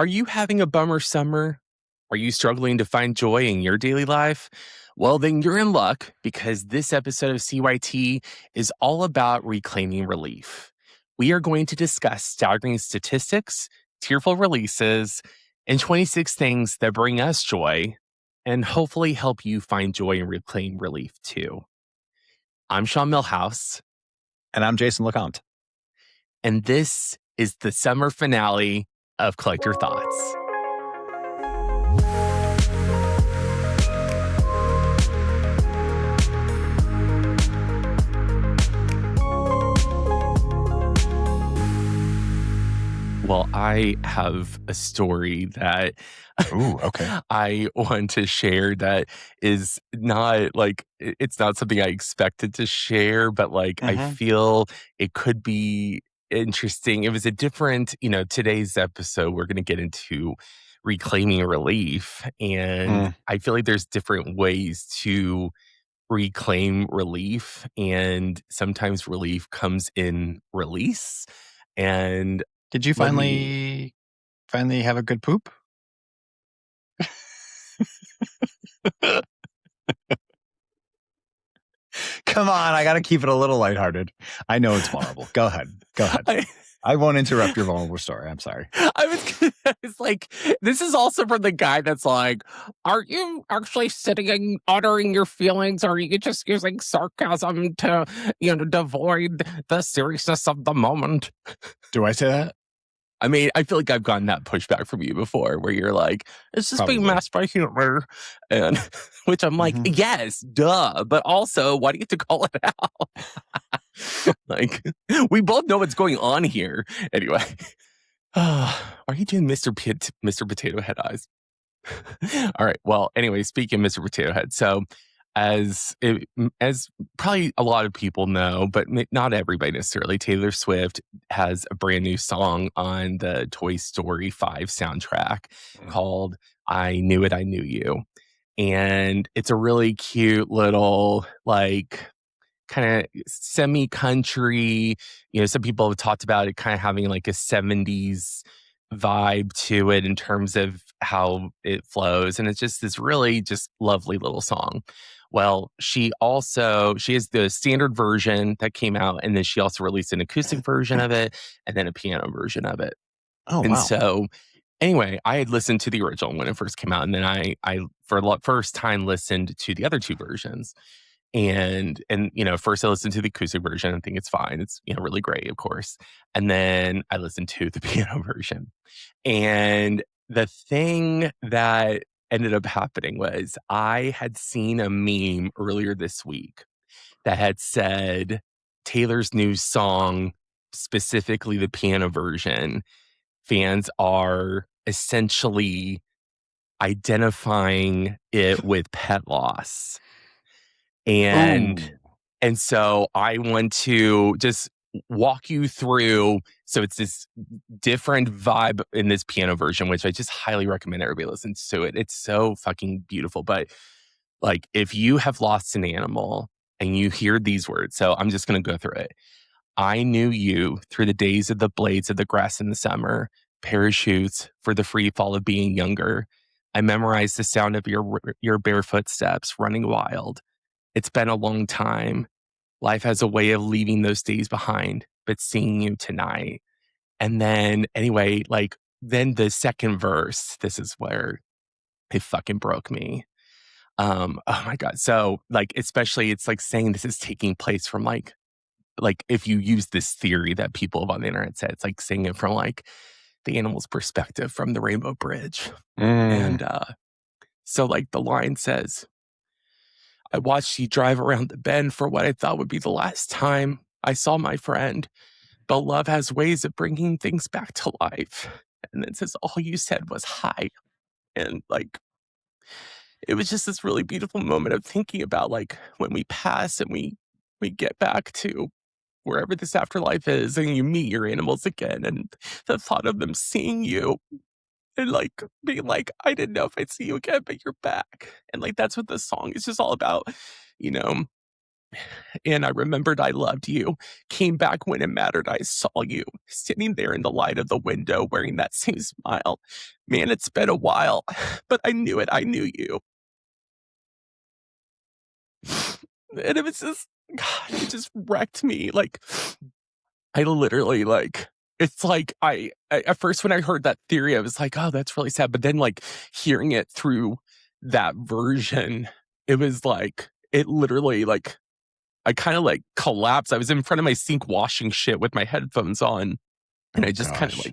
Are you having a bummer summer? Are you struggling to find joy in your daily life? Well, then you're in luck because this episode of CYT is all about reclaiming relief. We are going to discuss staggering statistics, tearful releases, and 26 things that bring us joy and hopefully help you find joy and reclaim relief too. I'm Sean Millhouse, And I'm Jason LeCompte. and this is the summer finale of Collect Your Thoughts. Well, I have a story that Ooh, okay. I want to share that is not like it's not something I expected to share, but like I Mhm. feel it could be interesting. It was a different, today's episode, we're going to get into reclaiming relief. And Mm. I feel like there's different ways to reclaim relief. And sometimes relief comes in release. And Did you let me finally have a good poop? Come on, I got to keep it a little lighthearted. I know it's vulnerable. Go ahead. I won't interrupt your vulnerable story. I'm sorry. It's like, this is also from the guy that's like, are you actually sitting and uttering your feelings, or are you just using sarcasm to, devoid the seriousness of the moment? Do I say that? I mean, I feel like I've gotten that pushback from you before where you're like, it's just being Probably. masked by humor. And which I'm like, Mhm. yes, duh. But also, why do you have to call it out? Like, we both know what's going on here. Anyway, are you doing Mr. Potato Head eyes? All right. Well, anyway, speaking of Mr. Potato Head, so as probably a lot of people know, but not everybody necessarily, Taylor Swift has a brand new song on the Toy Story 5 soundtrack called "I Knew It, I Knew You," and it's a really cute little like kind of semi-country. Some people have talked about it kind of having like a 70s vibe to it in terms of how it flows. And it's just this really just lovely little song. Well, she has the standard version that came out, and then she also released an acoustic version of it and then a piano version of it. Oh, And wow. so anyway, I had listened to the original when it first came out, and then I for the first time listened to the other two versions. And first I listened to the acoustic version. I think it's fine. It's really great, of course. And then I listened to the piano version. And the thing that ended up happening was I had seen a meme earlier this week that had said Taylor's new song, specifically the piano version, fans are essentially identifying it with pet loss. And Ooh. and so I want to just walk you through. So it's this different vibe in this piano version, which I just highly recommend everybody listens to it. It's so fucking beautiful. But like, if you have lost an animal and you hear these words, so I'm just going to go through it. I knew you through the days of the blades of the grass in the summer, parachutes for the free fall of being younger. I memorized the sound of your barefoot steps running wild. It's been a long time. Life has a way of leaving those days behind, but seeing you tonight. And then, anyway, like, then the second verse, this is where it fucking broke me. Oh my God. So, like, especially it's like saying this is taking place from like if you use this theory that people have on the internet said, it's like saying it from like the animal's perspective from the Rainbow Bridge. And so like the line says, I watched you drive around the bend for what I thought would be the last time I saw my friend. But love has ways of bringing things back to life. And then it says, all you said was hi. And like, it was just this really beautiful moment of thinking about like when we pass and we get back to wherever this afterlife is and you meet your animals again. And the thought of them seeing you and like being like, I didn't know if I'd see you again, but you're back. And like, that's what this song is just all about, you know. And I remembered I loved you. Came back when it mattered. I saw you sitting there in the light of the window wearing that same smile. Man, it's been a while, but I knew it. I knew you. And it was just, God, it just wrecked me. Like, I literally, like, it's like I at first when I heard that theory, I was like, oh, that's really sad. But then, like, hearing it through that version, it was like, it literally, like, I kind of like collapsed. I was in front of my sink washing shit with my headphones on, and Oh I just kind of gosh.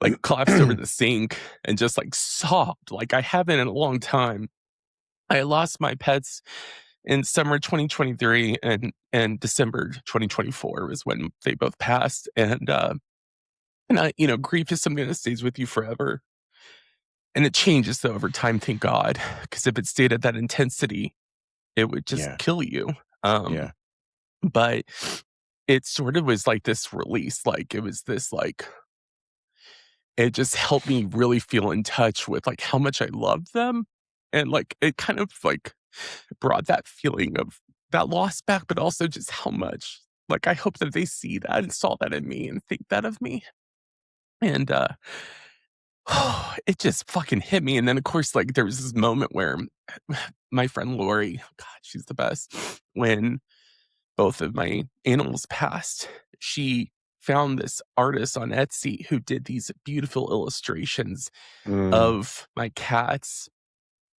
like collapsed over the sink and just like sobbed like I haven't in a long time. I lost my pets in summer 2023 and December 2024 was when they both passed. And I, grief is something that stays with you forever. And it changes though over time, thank God. Because if it stayed at that intensity, it would just Yeah. kill you. Um, Yeah. but it sort of was like this release, like it was this like it just helped me really feel in touch with like how much I loved them. And like it kind of like brought that feeling of that loss back, but also just how much like I hope that they see that and saw that in me and think that of me. And it just fucking hit me. And then of course, like there was this moment where my friend Lori, God, she's the best, when both of my animals passed, she found this artist on Etsy who did these beautiful illustrations Mm, of my cats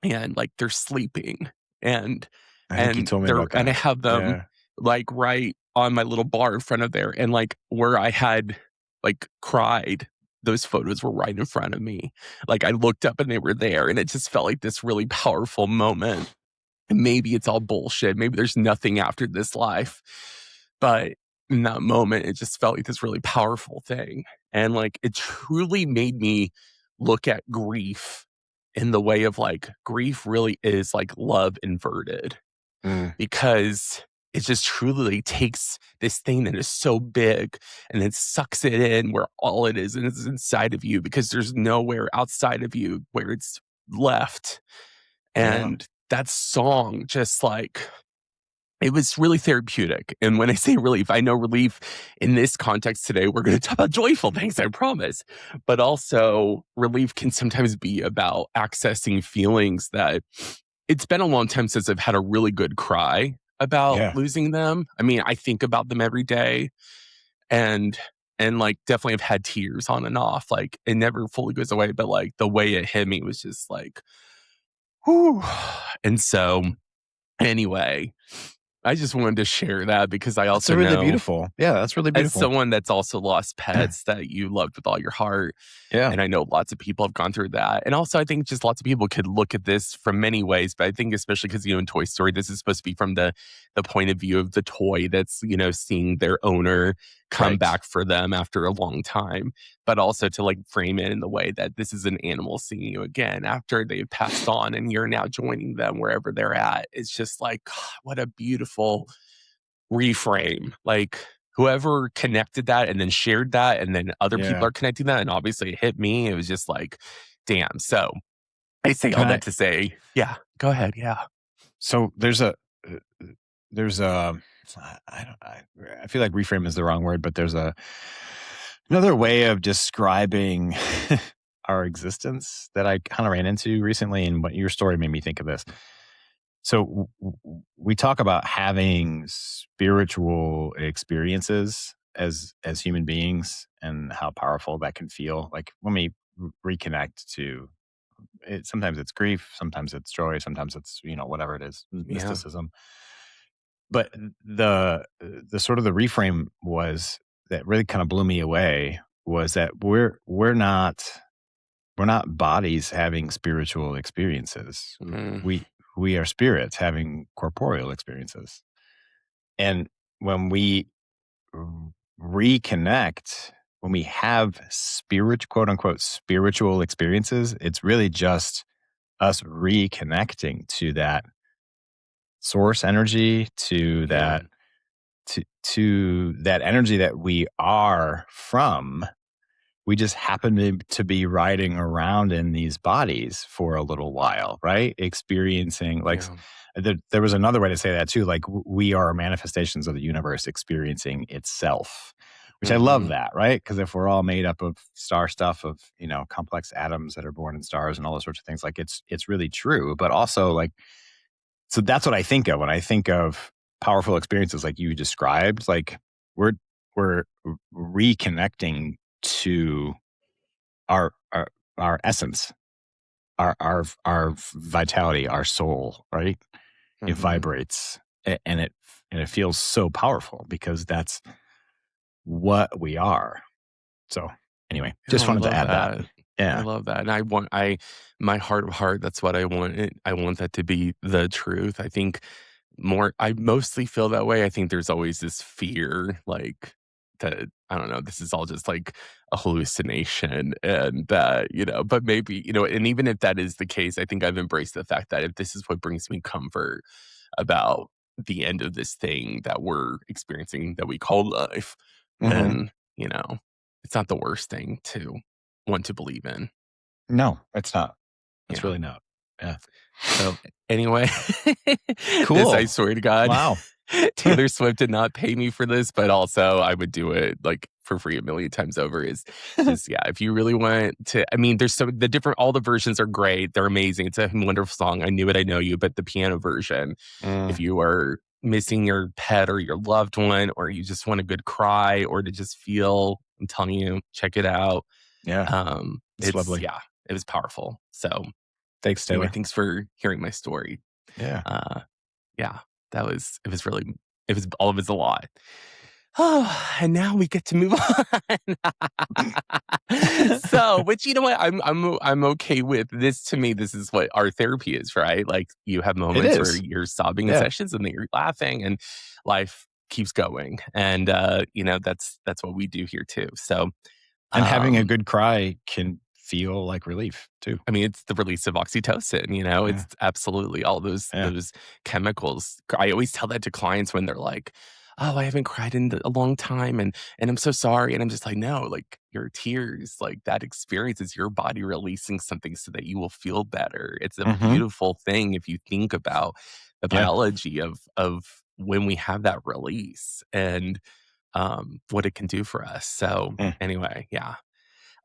and like they're sleeping and I think you told me they're about and I that. have them Yeah. like right on my little bar in front of there and like where I had like cried, those photos were right in front of me. Like I looked up and they were there and it just felt like this really powerful moment. And maybe it's all bullshit. Maybe there's nothing after this life. But in that moment, it just felt like this really powerful thing. And like it truly made me look at grief in the way of like grief really is like love inverted Mm, because it just truly takes this thing that is so big and then sucks it in where all it is and it's inside of you because there's nowhere outside of you where it's left. yeah. And that song just like it was really therapeutic. And when I say relief, I know relief in this context today, we're going to talk about joyful things, I promise. But also, relief can sometimes be about accessing feelings that it's been a long time since I've had a really good cry about Yeah. losing them. I mean, I think about them every day and like definitely have had tears on and off. Like it never fully goes away, but like the way it hit me was just like, whew. And so anyway, I just wanted to share that because I That's also really know beautiful. Yeah, that's really as beautiful. someone that's also lost pets that you loved with all your heart, Yeah. and I know lots of people have gone through that. And also, I think just lots of people could look at this from many ways, but I think especially because in Toy Story, this is supposed to be from the point of view of the toy that's seeing their owner come Right. back for them after a long time, but also to like frame it in the way that this is an animal seeing you again after they've passed on, and you're now joining them wherever they're at. It's just like God, what a beautiful reframe. Like whoever connected that and then shared that and then other people Yeah. are connecting that and obviously it hit me. It was just like, damn. So I say all Can I that to say, yeah, go ahead. Yeah. so uh, there's a I don't I feel like reframe is the wrong word, but there's another way of describing our existence that I kind of ran into recently, and what your story made me think of this. So we talk about having spiritual experiences as human beings and how powerful that can feel. Like when we reconnect to it, sometimes it's grief, sometimes it's joy, sometimes it's whatever it is, Yeah. mysticism. But the sort of the reframe was that really kind of blew me away was that we're not bodies having spiritual experiences. Mm, We are spirits having corporeal experiences. And when we r- reconnect, when we have quote unquote spiritual experiences, it's really just us reconnecting to that source energy, yeah. to that energy that we are from. we just happen to be riding around in these bodies for a little while, right? Experiencing like Yeah. there was another way to say that too. Like we are manifestations of the universe experiencing itself, which I love Hmm. that, right? Because if we're all made up of star stuff, of complex atoms that are born in stars and all those sorts of things, like it's really true. But also like, so that's what I think of when I think of powerful experiences like you described. Like we're we're reconnecting to our our our essence, our vitality, our soul, right? It Hmm. vibrates and it feels so powerful because that's what we are. So anyway, Oh, just I wanted to love add that. that. I Yeah. love that. And my heart of heart, that's what I want. I want that to be the truth. I think I mostly feel that way. I think there's always this fear, like that, I don't know, this is all just like a hallucination. And that, but maybe, and even if that is the case, I think I've embraced the fact that if this is what brings me comfort about the end of this thing that we're experiencing that we call life, Hmm. then, it's not the worst thing to want to believe in. No, it's not. It's Yeah. really not. Yeah. So anyway, this I Cool. swear to God, Wow. Taylor Swift did not pay me for this, but also I would do it like for free a million times over. Is just yeah, if you really want to, I mean, there's all the versions are great, they're amazing. It's a wonderful song. I knew it, I know you, but the piano version, Mm, if you are missing your pet or your loved one, or you just want a good cry or to just feel, I'm telling you, check it out. yeah, it's It's lovely. yeah, it was powerful. So Thanks, anyway, Taylor. thanks for hearing my story. Yeah. Uh, yeah, it was really, all of it's a lot. Oh, and now we get to move on. So, which you know what, I'm okay with this. To me, this is what our therapy is, right? Like you have It moments where is. you're sobbing in Yeah. sessions and then you're laughing, and life keeps going. And that's what we do here too. So, And having a um, good cry can feel like relief too. I mean, it's the release of oxytocin, Yeah. it's absolutely all Yeah. those chemicals. I always tell that to clients when they're like, "Oh, I haven't cried in a long time and I'm so sorry." And I'm just like, "No, like your tears, like that experience is your body releasing something so that you will feel better." It's a Mhm. beautiful thing if you think about the Yeah. biology of when we have that release and what it can do for us. So, Mm. anyway, yeah,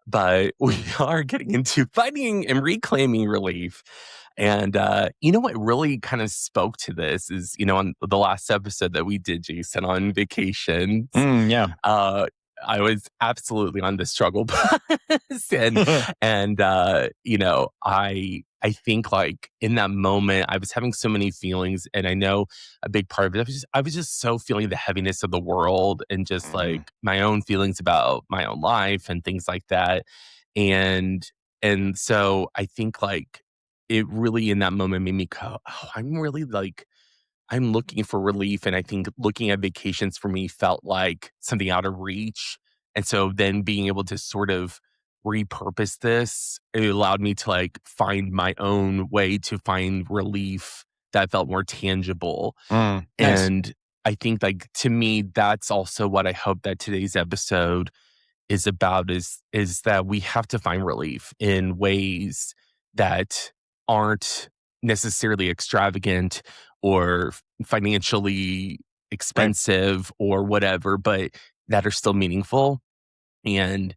but we are getting into finding and reclaiming relief. And you know what really kind of spoke to this is, on the last episode that we did, Jason, on vacations, Yeah. uh, I was absolutely on the struggle bus, and I think like in that moment I was having so many feelings, and I know a big part of it I was just so feeling the heaviness of the world and just Mm, like my own feelings about my own life and things like that, and so I think like it really in that moment made me go, oh, I'm really like I'm looking for relief, and I think looking at vacations for me felt like something out of reach. And so then being able to sort of repurpose this, it allowed me to like find my own way to find relief that felt more tangible. nice. And I think like to me, that's also what I hope that today's episode is about is that we have to find relief in ways that aren't necessarily extravagant or financially Right. expensive or whatever, but that are still meaningful. And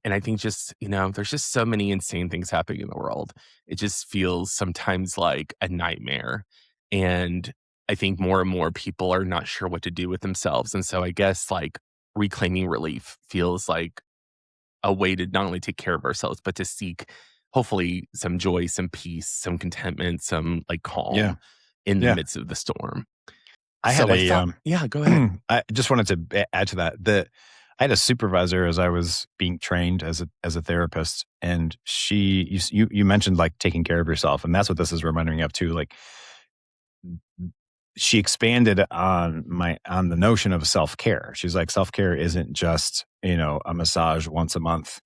and I think just, there's just so many insane things happening in the world. It just feels sometimes like a nightmare. And I think more and more people are not sure what to do with themselves. And so I guess like reclaiming relief feels like a way to not only take care of ourselves, but to seek hopefully some joy, some peace, some contentment, some like Yeah. calm in the Yeah. midst of the storm. I had So I a thought, yeah, go ahead. I just wanted to add to that. I had a supervisor as I was being trained as a therapist, and you mentioned like taking care of yourself, and that's what this is reminding me of too. Like she expanded on the notion of self care. She's like, self care isn't just a massage once a month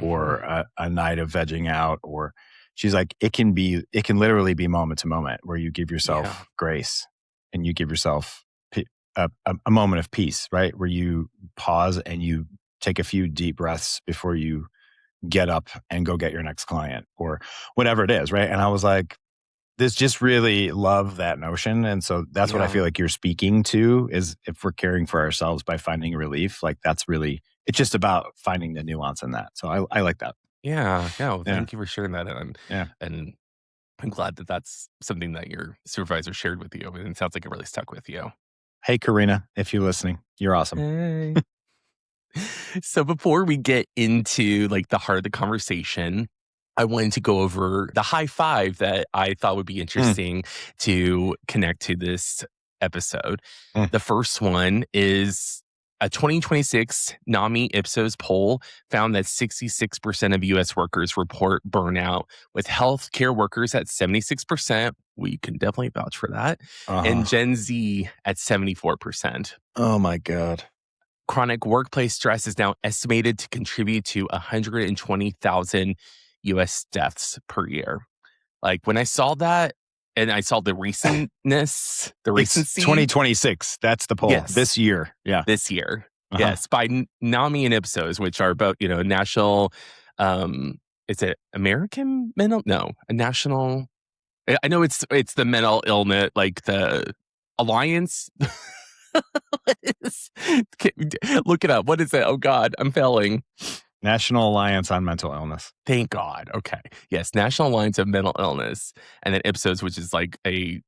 or Hmm. a night of vegging out, or she's like, it can literally be moment to moment where you give Yeah. yourself grace and you give yourself a moment of peace, right? Where you pause and you take a few deep breaths before you get up and go get your next client or whatever it is, right? And I was like, this just really love that notion. And so that's what I Yeah. feel like you're speaking to is if we're caring for ourselves by finding relief, like that's really, it's just about finding the nuance in that. So I like that. Yeah. Yeah. Well, Yeah. thank you for sharing that. Yeah. And I'm glad that that's something that your supervisor shared with you. And it sounds like it really stuck with you. Hey, Karina, if you're listening, you're awesome. Hey. So before we get into like the heart of the conversation, I wanted to go over the high five that I thought would be Mm, interesting to connect to this episode. mm. The first one is a 2026 NAMI Ipsos poll found that 66% of US workers report burnout, with healthcare workers at 76%. We can definitely vouch for that. And Uh-huh. Gen Z at 74%. Oh my God. Chronic workplace stress is now estimated to contribute to 120,000 US deaths per year. Like when I saw that and I saw the recentness, the It's recency, 2026. That's the poll yes, this year. Yeah. this year. Uh-huh. Yes, by NAMI and Ipsos, which are both, national, um, is it American mental? No, a national. I know it's the mental illness, like the alliance. What is- Look it up. What is it? Oh God, I'm failing. National Alliance on Mental Illness. Thank God. Okay. Yes, National Alliance of Mental Illness, and then Ipsos, which is like a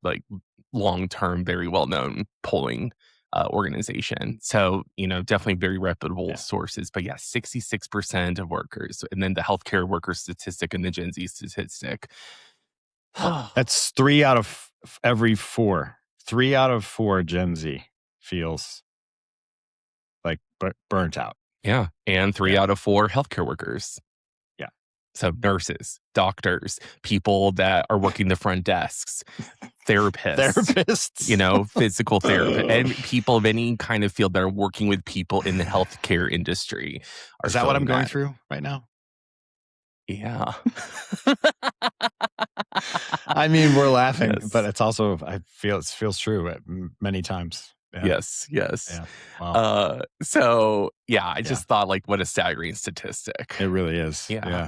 long term, very well known polling organization. So definitely very reputable Yeah. sources. But yeah, 66% of workers, and then the healthcare worker statistic and the Gen Z statistic. That's 3 out of every 4. 3 out of 4 Gen Z feels like burnt out. Yeah, and three Yeah. out of four healthcare workers. Yeah. So nurses, doctors, people that are working the front desks, therapists, Therapists. physical therapy, and people of any kind of field that are working with people in the healthcare industry are Is that what I'm feeling going that. through right now? Yeah. I mean, we're laughing, but Yes. it's also it feels true at many times. Yeah. Yes. Yes. Yeah. Wow. So yeah, I Yeah. just thought like what a staggering statistic. It really is. Yeah. Yeah.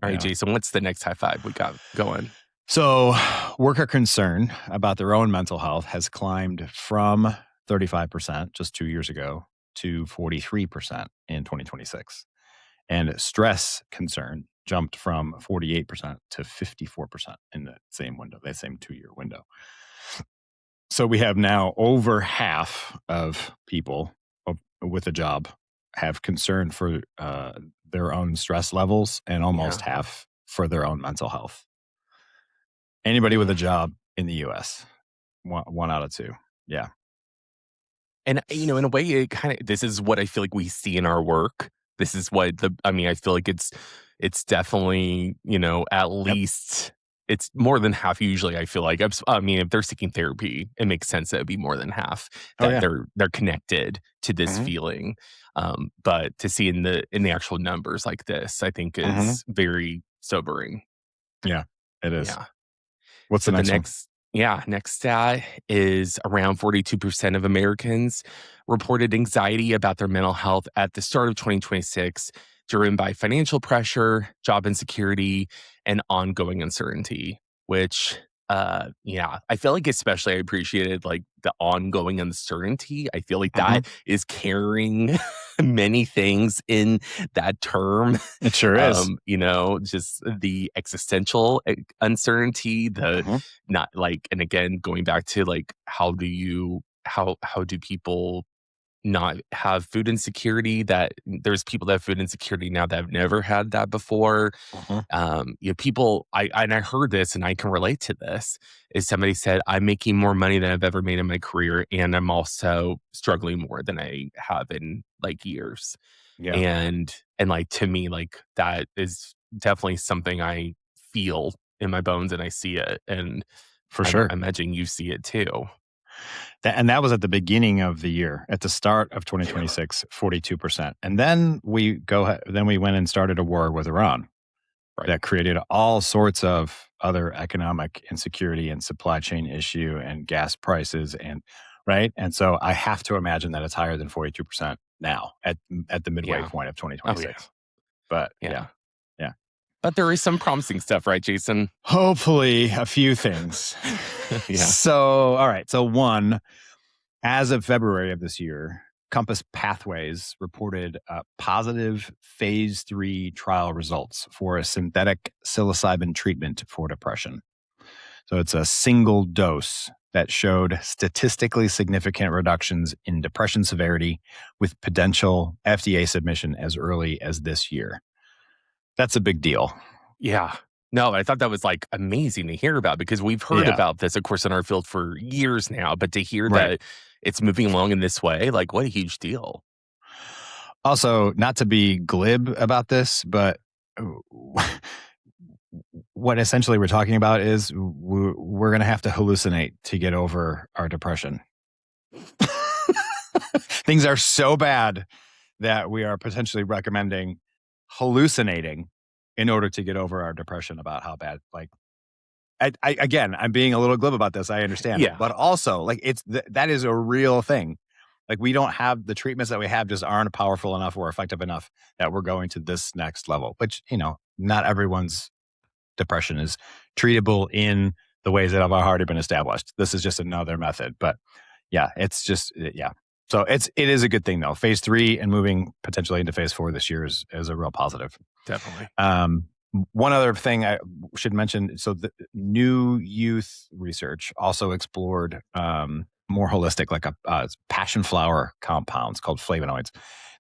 All right, Yeah. Jason, what's the next high five we got going? So, worker concern about their own mental health has climbed from 35% just 2 years ago to 43% in 2026. And stress concern jumped from 48% to 54% in the same window, that same 2-year window. So we have now over half of people with a job have concern for their own stress levels and almost Yeah. half for their own mental health. Anybody with a job in the US, one out of two. Yeah. And, in a way, this is what I feel like we see in our work. This is what I feel like it's definitely, at Yep. least it's more than half usually. I feel like, if they're seeking therapy, it makes sense that it'd be more than half Oh, that yeah. they're connected to this Mhm. feeling. But to see in the actual numbers like this, I think Mhm. is very sobering. Yeah, it is. Yeah. What's So the next one? next stat is around 42% of Americans reported anxiety about their mental health at the start of 2026, driven by financial pressure, job insecurity, and ongoing uncertainty, which I feel like especially I appreciated like the ongoing uncertainty. I feel like Mhm. that is carrying many things in that term. It sure is. Just the existential uncertainty, the Mhm. not like, and again, going back to like, how do people not have food insecurity? That there's people that have food insecurity now that have never had that before. Mhm. People, I heard this and I can relate to this. Is somebody said, I'm making more money than I've ever made in my career, and I'm also struggling more than I have in like years. Yeah, And like to me, like that is definitely something I feel in my bones and I see it. And for I sure. imagine you see it too. And that was at the beginning of the year. At the start of 2026, 42%. And then we went and started a war with Iran Right. that created all sorts of other economic insecurity and supply chain issue and gas prices and right? And so I have to imagine that it's higher than 42% now at the midway Yeah. point of Oh, yeah. 2026. But Yeah. yeah. But there is some promising stuff, right, Jason? Hopefully a few things. Yeah. So, all right. So one, as of February of this year, Compass Pathways reported positive phase 3 trial results for a synthetic psilocybin treatment for depression. So it's a single dose that showed statistically significant reductions in depression severity with potential FDA submission as early as this year. That's a big deal. Yeah. No, I thought that was like amazing to hear about because we've heard Yeah. about this, of course, in our field for years now. But to hear Right. that it's moving along in this way, like what a huge deal. Also, not to be glib about this, but what essentially we're talking about is we're going to have to hallucinate to get over our depression. Things are so bad that we are potentially recommending hallucinating in order to get over our depression about how bad, like, again, I'm being a little glib about this. I understand it, Yeah, but also like that is a real thing. Like we don't have the treatments that we have just aren't powerful enough or effective enough that we're going to this next level, which, not everyone's depression is treatable in the ways that have already been established. This is just another method, but yeah, it's just, yeah. So it is a good thing though. Phase 3 and moving potentially into phase 4 this year is a real positive. definitely. One other thing I should mention. So the new youth research also explored more holistic, like a passion flower compounds called flavonoids.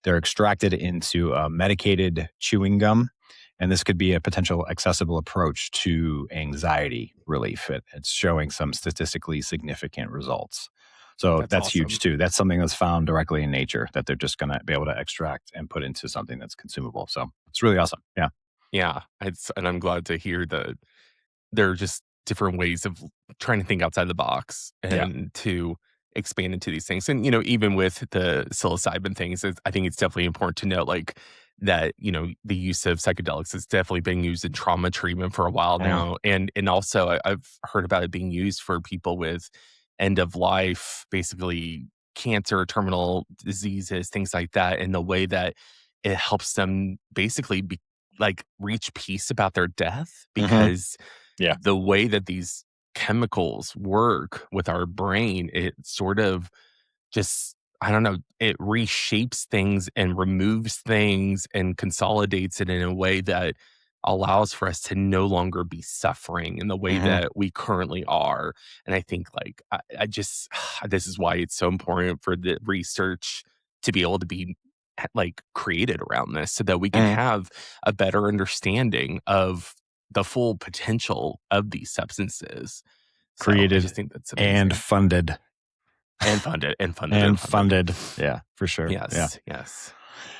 They're extracted into medicated chewing gum, and this could be a potential accessible approach to anxiety relief. It's showing some statistically significant results. So That's that's awesome. huge too. That's something that's found directly in nature that they're just going to be able to extract and put into something that's consumable. So it's really awesome. Yeah. Yeah, and I'm glad to hear that there are just different ways of trying to think outside the box Yeah. and to expand into these things. And, even with the psilocybin things, I think it's definitely important to note, like, that, the use of psychedelics has definitely been used in trauma treatment for a while Mm. now. And also I've heard about it being used for people with end of life, basically cancer, terminal diseases, things like that, in the way that it helps them basically like reach peace about their death Mm-hmm. because Yeah. the way that these chemicals work with our brain, it sort of just, I don't know, it reshapes things and removes things and consolidates it in a way that allows for us to no longer be suffering in the way Mm-hmm. that we currently are. And I think, like, I just, this is why it's so important for the research to be able to be like created around this so that we can Mm. have a better understanding of the full potential of these substances. So I just Created think that's and amazing. funded And funded, and funded, and and funded. funded. Yeah, for sure. Yeah. Yes, yes.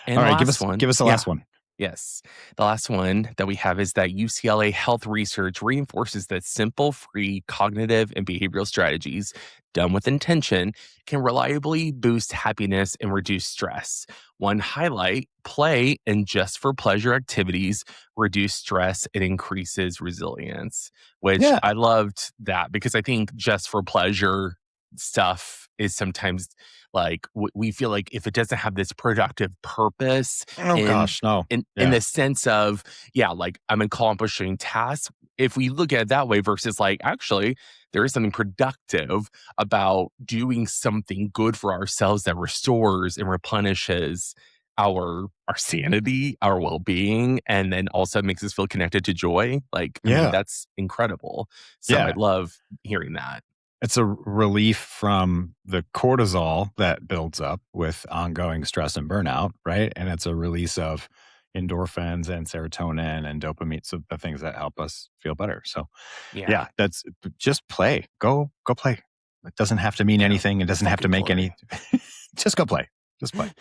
All And right. last one, Give us the yeah, last one. yes. The last one that we have is that UCLA health research reinforces that simple, free cognitive and behavioral strategies done with intention can reliably boost happiness and reduce stress. One highlight: play and just for pleasure activities reduce stress and increases resilience, which Yeah. I loved that because I think just for pleasure stuff is sometimes like we feel like if it doesn't have this productive purpose Oh in gosh, no. in Yeah. the sense of, yeah, like I'm accomplishing tasks. If we look at it that way versus like, actually, there is something productive about doing something good for ourselves that restores and replenishes our sanity, our well-being, and then also makes us feel connected to joy. Like, I mean, Yeah. that's incredible. So I Yeah. love hearing that. It's a relief from the cortisol that builds up with ongoing stress and burnout, right? And it's a release of endorphins and serotonin and dopamine, so the things that help us feel better. So, Yeah. yeah, that's just play. Go play. It doesn't have to mean Get out. anything. It doesn't have to Fucking make play. any. Just go play. Just play.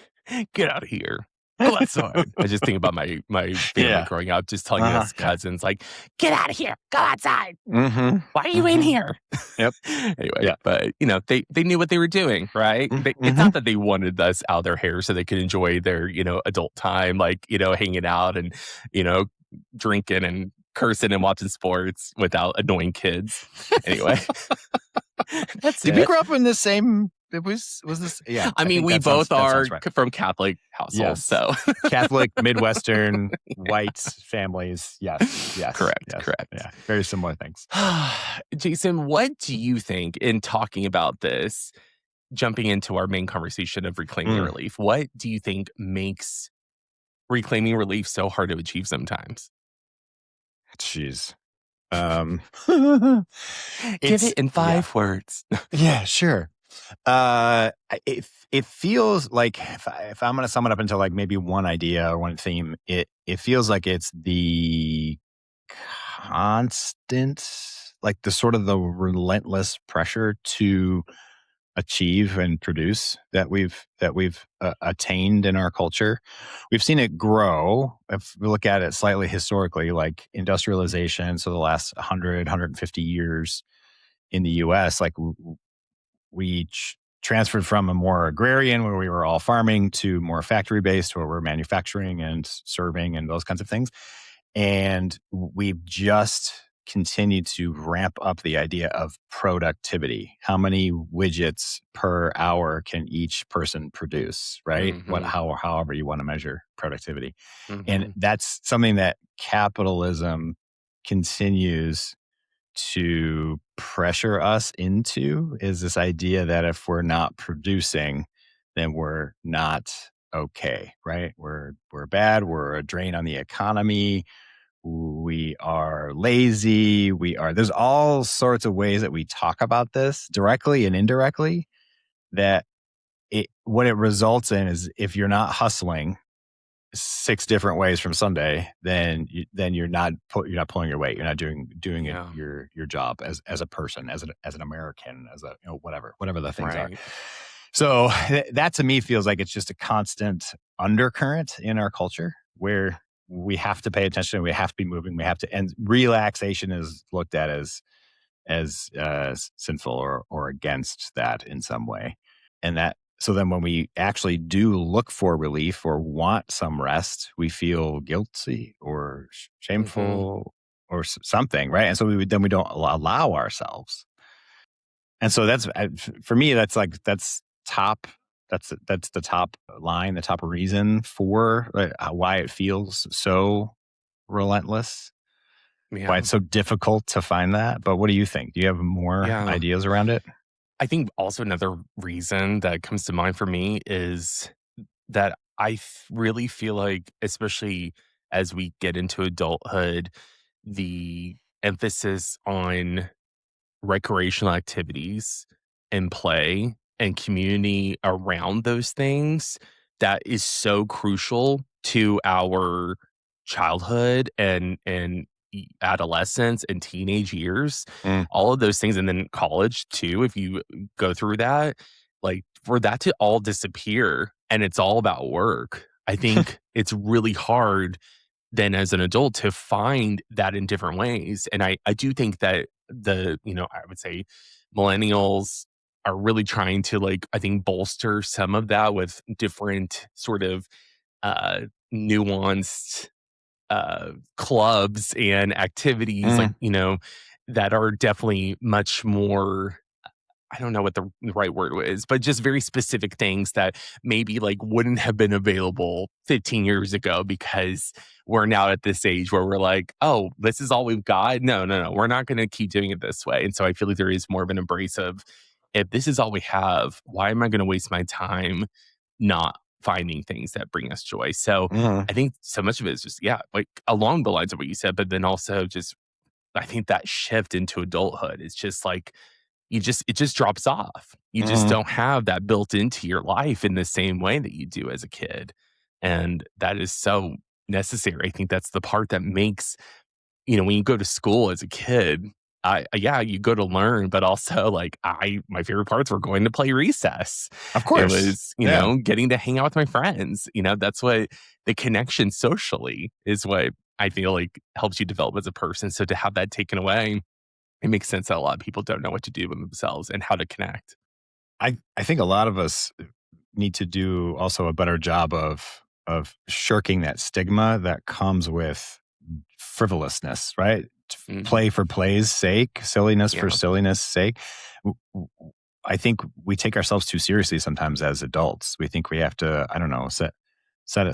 Get out of here. Go outside. I just think about my family Yeah. growing up, just telling us Yeah. cousins, like, get out of here. Go outside. Mm-hmm. Why are you in Mm-hmm. here? Yep. Anyway, Yeah. but they knew what they were doing, right? It's Mm-hmm. not that they wanted us out of their hair so they could enjoy their, adult time, like, hanging out and, you know, drinking and cursing and watching sports without annoying kids. Anyway, that's Did we it. grow up in the same was this? Yeah, I I mean, think we both that sounds are right. from Catholic households, Yes. so Catholic, Midwestern, white families. Yes, yes, correct, yes. correct. Yeah, very similar things. Jason, what do you think in talking about this, jumping into our main conversation of reclaiming Mm, relief, what do you think makes reclaiming relief so hard to achieve sometimes? jeez. Give It's it in yeah, 5 words. yeah, sure. It feels like if I'm going to sum it up into like maybe one idea or one theme, it feels like it's the constant, like the sort of the relentless pressure to achieve and produce that we've attained in our culture. We've seen it grow. If we look at it slightly historically, like industrialization, so the last 100, years in the US, like we transferred from a more agrarian where we were all farming to more factory based where we're manufacturing and serving and those kinds of things. And we've just continued to ramp up the idea of productivity. How many widgets per hour can each person produce, right? Mhm, However you want to measure productivity. And mhm, that's something that capitalism continues to pressure us into, is this idea that if we're not producing, then we're not okay, right? We're bad, we're a drain on the economy, we are lazy, there's all sorts of ways that we talk about this directly and indirectly, that what it results in is if you're not hustling 6 different ways from Sunday, then you're not pulling your weight. You're not doing it, yeah, your job as a person, as an American, as a, whatever the things are. right, So that to me feels like it's just a constant undercurrent in our culture where we have to pay attention, we have to be moving, we have to, and relaxation is looked at as sinful or against that in some way. And that, so then when we actually do look for relief or want some rest, we feel guilty or mhm, shameful or something, right? And so then we don't allow ourselves. And so that's for me, that's like that's the top line, the top reason for why it feels so relentless, why yeah, it's so difficult to find that. But what do you think? Do you have more yeah. ideas around it? I think also another reason that comes to mind for me is that really feel like, especially as we get into adulthood, the emphasis on recreational activities and play and community around those things that is so crucial to our childhood and adolescence and teenage years, Mm. all of those things, and then college too, if you go through that, like for that to all disappear and it's all about work, I think it's really hard then as an adult to find that in different ways. And I do think that I would say millennials are really trying to like, I think, bolster some of that with different sort of uh nuanced clubs and activities like, Mm. that are definitely much more, I don't know what the right word is, but just very specific things that maybe like wouldn't have been available 15 years ago because we're now at this age where we're like, oh, this is all we've got. No, no, no, we're not going to keep doing it this way. And so I feel like there is more of an embrace of, if this is all we have, why am I going to waste my time not finding things that bring us joy? So Mm. I think so much of it is just, yeah, like along the lines of what you said, but then also just, I think that shift into adulthood is just like, it just drops off. You just Mm. don't have that built into your life in the same way that you do as a kid. And that is so necessary. I think that's the part that makes, when you go to school as a kid, yeah, you go to learn, but also like my favorite parts were going to play recess. Of It course. was, Yeah. getting to hang out with my friends. That's what the connection socially is what I feel like helps you develop as a person. So to have that taken away, it makes sense that a lot of people don't know what to do with themselves and how to connect. I think a lot of us need to do also a better job of shirking that stigma that comes with frivolousness, right? Mhm. Play for play's sake, silliness for Yeah. silliness sake. W- w- I think we take ourselves too seriously sometimes as adults. We think we have to, I don't know, set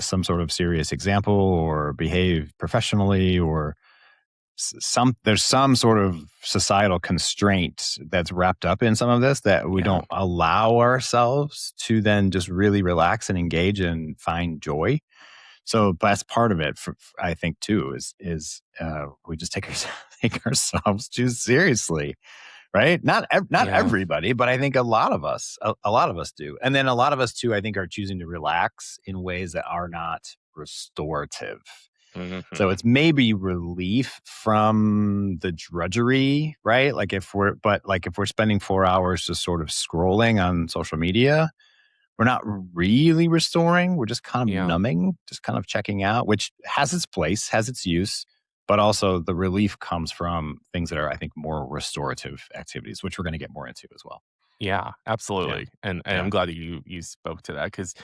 some sort of serious example or behave professionally, or there's some sort of societal constraint that's wrapped up in some of this that we Yeah. don't allow ourselves to then just really relax and engage and find joy. So that's part of it. I think too is we just take ourselves too seriously, right? Not Yeah. everybody, but I think a lot of us do, and then a lot of us too. I think are choosing to relax in ways that are not restorative. So Mhm. it's maybe relief from the drudgery, right? Like if we're spending 4 hours just sort of scrolling on social media, we're not really restoring. We're just kind of Yeah. numbing, just kind of checking out, which has its place, has its use. But also the relief comes from things that are, I think, more restorative activities, which we're going to get more into as well. Yeah, Yeah. absolutely, and I'm Yeah. glad that you spoke to that because,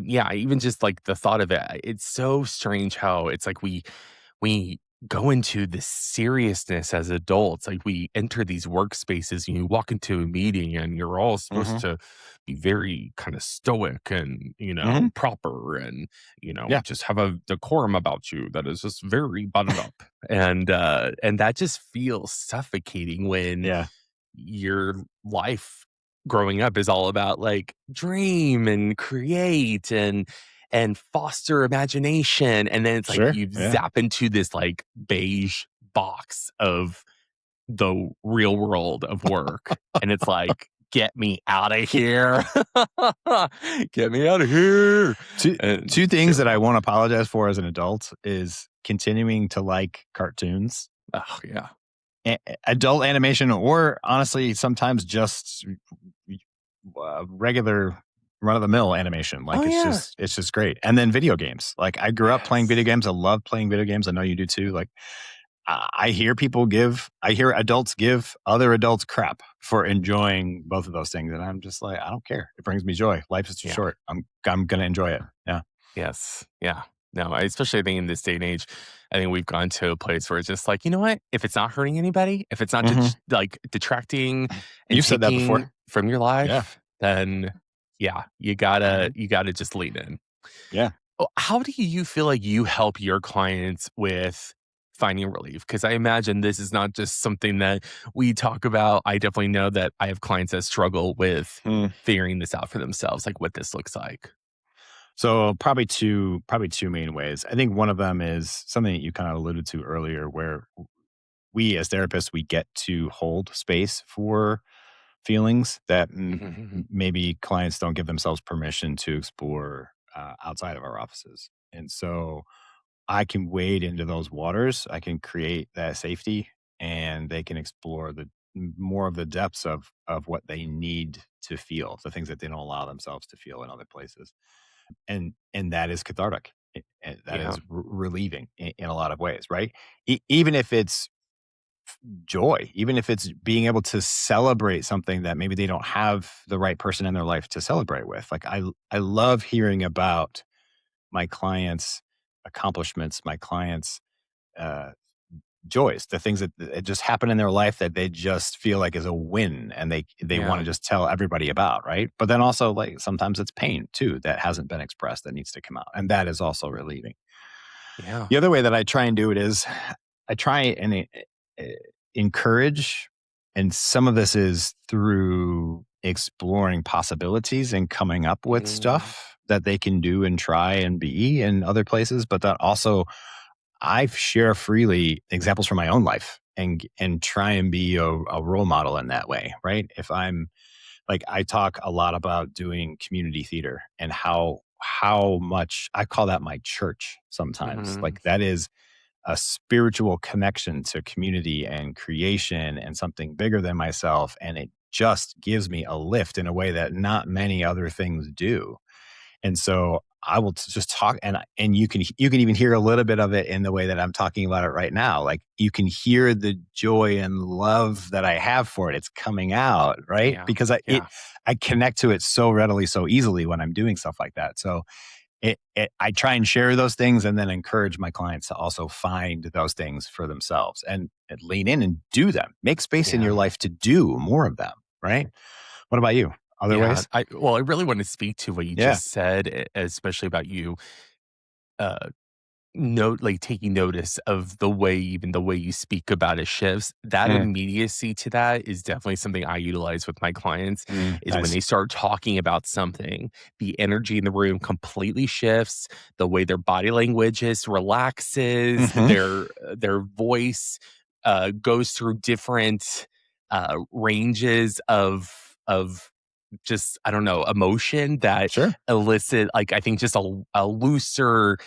yeah, even just like the thought of it, it's so strange how it's like we go into this seriousness as adults. Like we enter these workspaces, and you walk into a meeting, and you're all supposed Hmm. to be very kind of stoic and Hmm. proper, and Yeah. just have a decorum about you that is just very buttoned up, and that just feels suffocating when Yeah. your life growing up is all about like dream and create and foster imagination, and then it's like Sure. you Yeah. zap into this like beige box of the real world of work, and it's like get me out of here. Get me out of here. Two And two it's things that I terrible. won't apologize for as an adult is continuing to like cartoons, Oh yeah. adult animation, or honestly, sometimes just regular run of the mill animation. Oh Like yeah. it's just great. And then video games. Like I grew up playing video Yes. games. I love playing video games. I know you do too. Like I hear adults give other adults crap for enjoying both of those things, and I'm just like, I don't care. It brings me joy. Life is too Yeah. short. I'm gonna enjoy it. Yeah. Yes. Yeah. No, especially I think in this day and age, I think we've gone to a place where it's just like, you know what? If it's not hurting anybody, if it's not Hmm. like detracting and You've said that taking before. from your Yeah. life, then yeah, you gotta Hmm. you gotta just lean in. Yeah. How do you feel like you help your clients with finding relief? Because I imagine this is not just something that we talk about. I definitely know that I have clients that struggle with Hmm. figuring this out for themselves, like what this looks like. So probably two main ways. I think one of them is something that you kind of alluded to earlier, where we as therapists we get to hold space for feelings that maybe clients don't give themselves permission to explore outside of our offices. And so I can wade into those waters. I can create that safety, and they can explore the more of the depths of what they need to feel, the things that they don't allow themselves to feel in other places. And that is cathartic. That Yeah. is relieving in a lot of ways, right? Even if it's joy, even if it's being able to celebrate something that maybe they don't have the right person in their life to celebrate with. Like I love hearing about my clients' accomplishments, my clients' uh, joys, the things that just happen in their life that they just feel like is a win, and they want to Yeah. just tell everybody about, right? But then also like sometimes it's pain too that hasn't been expressed that needs to come out, and that is also relieving. Yeah. The other way that I try and do it is I try and encourage, and some of this is through exploring possibilities and coming up with Mm, stuff that they can do and try and be in other places, but that also I share freely examples from my own life and try and be a role model in that way, right? If I'm like I talk a lot about doing community theater and how much I call that my church sometimes. mhm. Like that is a spiritual connection to community and creation and something bigger than myself, and it just gives me a lift in a way that not many other things do. And so I will just talk, and you can even hear a little bit of it in the way that I'm talking about it right now. Like you can hear the joy and love that I have for it. It's coming out, right? Yeah. Because Yeah. I connect to it so readily, so easily when I'm doing stuff like that. So I try and share those things, and then encourage my clients to also find those things for themselves and lean in and do them. Make space in Yeah. your life to do more of them. right? What about you? Other Yeah, ways? I really want to speak to what you Yeah. just said, especially about you, uh, note like, taking notice of the way even the way you speak about it shifts. That Mm, immediacy to that is definitely something I utilize with my clients, is when nice. they start talking about something, the energy in the room completely shifts, the way their body language is relaxes, Hmm. their voice, goes through different, ranges of just, I don't know, emotion that Sure. elicit, like, I think just a looser,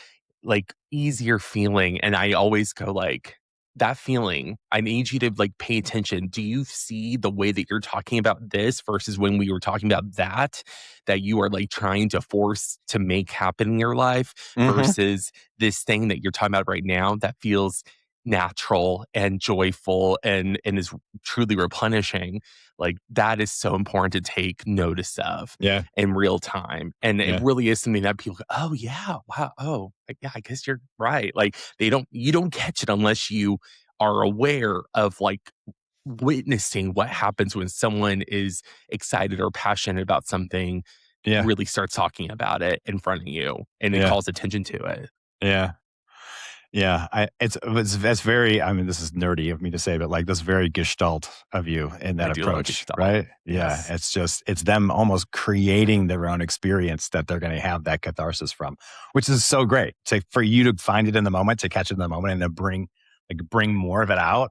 like, easier feeling, and I always go like, "That feeling, I need you to, like, pay attention. Do you see the way that you're talking about this versus when we were talking about that, that you are, like, trying to force to make happen in your life Hmm. versus this thing that you're talking about right now that feels natural and joyful and is truly replenishing?" Like, that is so important to take notice of Yeah. in real time, and it Yeah. really is something that people go, "Oh, yeah, wow, oh, like, yeah, I guess you're right." Like, you don't catch it unless you are aware of, like, witnessing what happens when someone is excited or passionate about something, Yeah. really starts talking about it in front of you, and it Yeah. calls attention to it. Yeah. Yeah, that's very, I mean, this is nerdy of me to say, but, like, that's very Gestalt of you in I that do love a approach, gestalt. right? Yeah, Yes, it's just it's them almost creating their own experience that they're gonna have that catharsis from, which is so great. To for you to find it in the moment, to catch it in the moment, and to bring more of it out.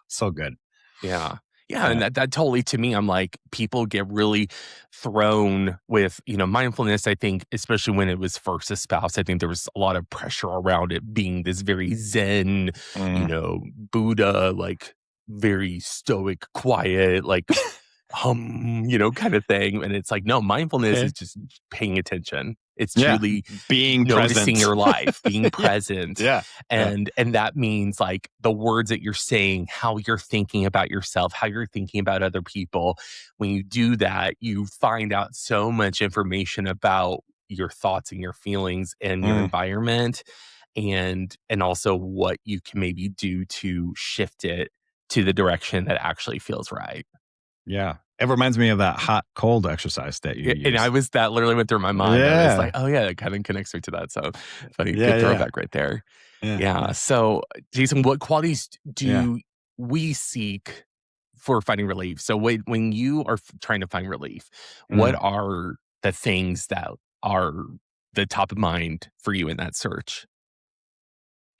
So good. yeah. Yeah, and Yeah. that totally to me, I'm like, people get really thrown with, mindfulness, I think, especially when it was first espoused, I think there was a lot of pressure around it being this very Zen, Mm. Buddha, like, very stoic, quiet, like, kind of thing, and it's like, no, mindfulness Okay. is just paying attention. It's Yeah, truly being noticing present. your life, being Yeah, present, yeah, yeah. and that means, like, the words that you're saying, how you're thinking about yourself, how you're thinking about other people. When you do that, you find out so much information about your thoughts and your feelings and your Mm, environment, and also what you can maybe do to shift it to the direction that actually feels right. yeah. It reminds me of that hot cold exercise that you Yeah, and I use. was that literally went through my mind. I was like, Yeah. "Oh, yeah, that kinda connects me to that." So, funny, Yeah, good yeah, throwback right there. yeah, Yeah, yeah, so, Jason, what qualities yeah. do we seek for finding relief? So, when you are trying to find relief, what Mm. are the things that are the top of mind for you in that search?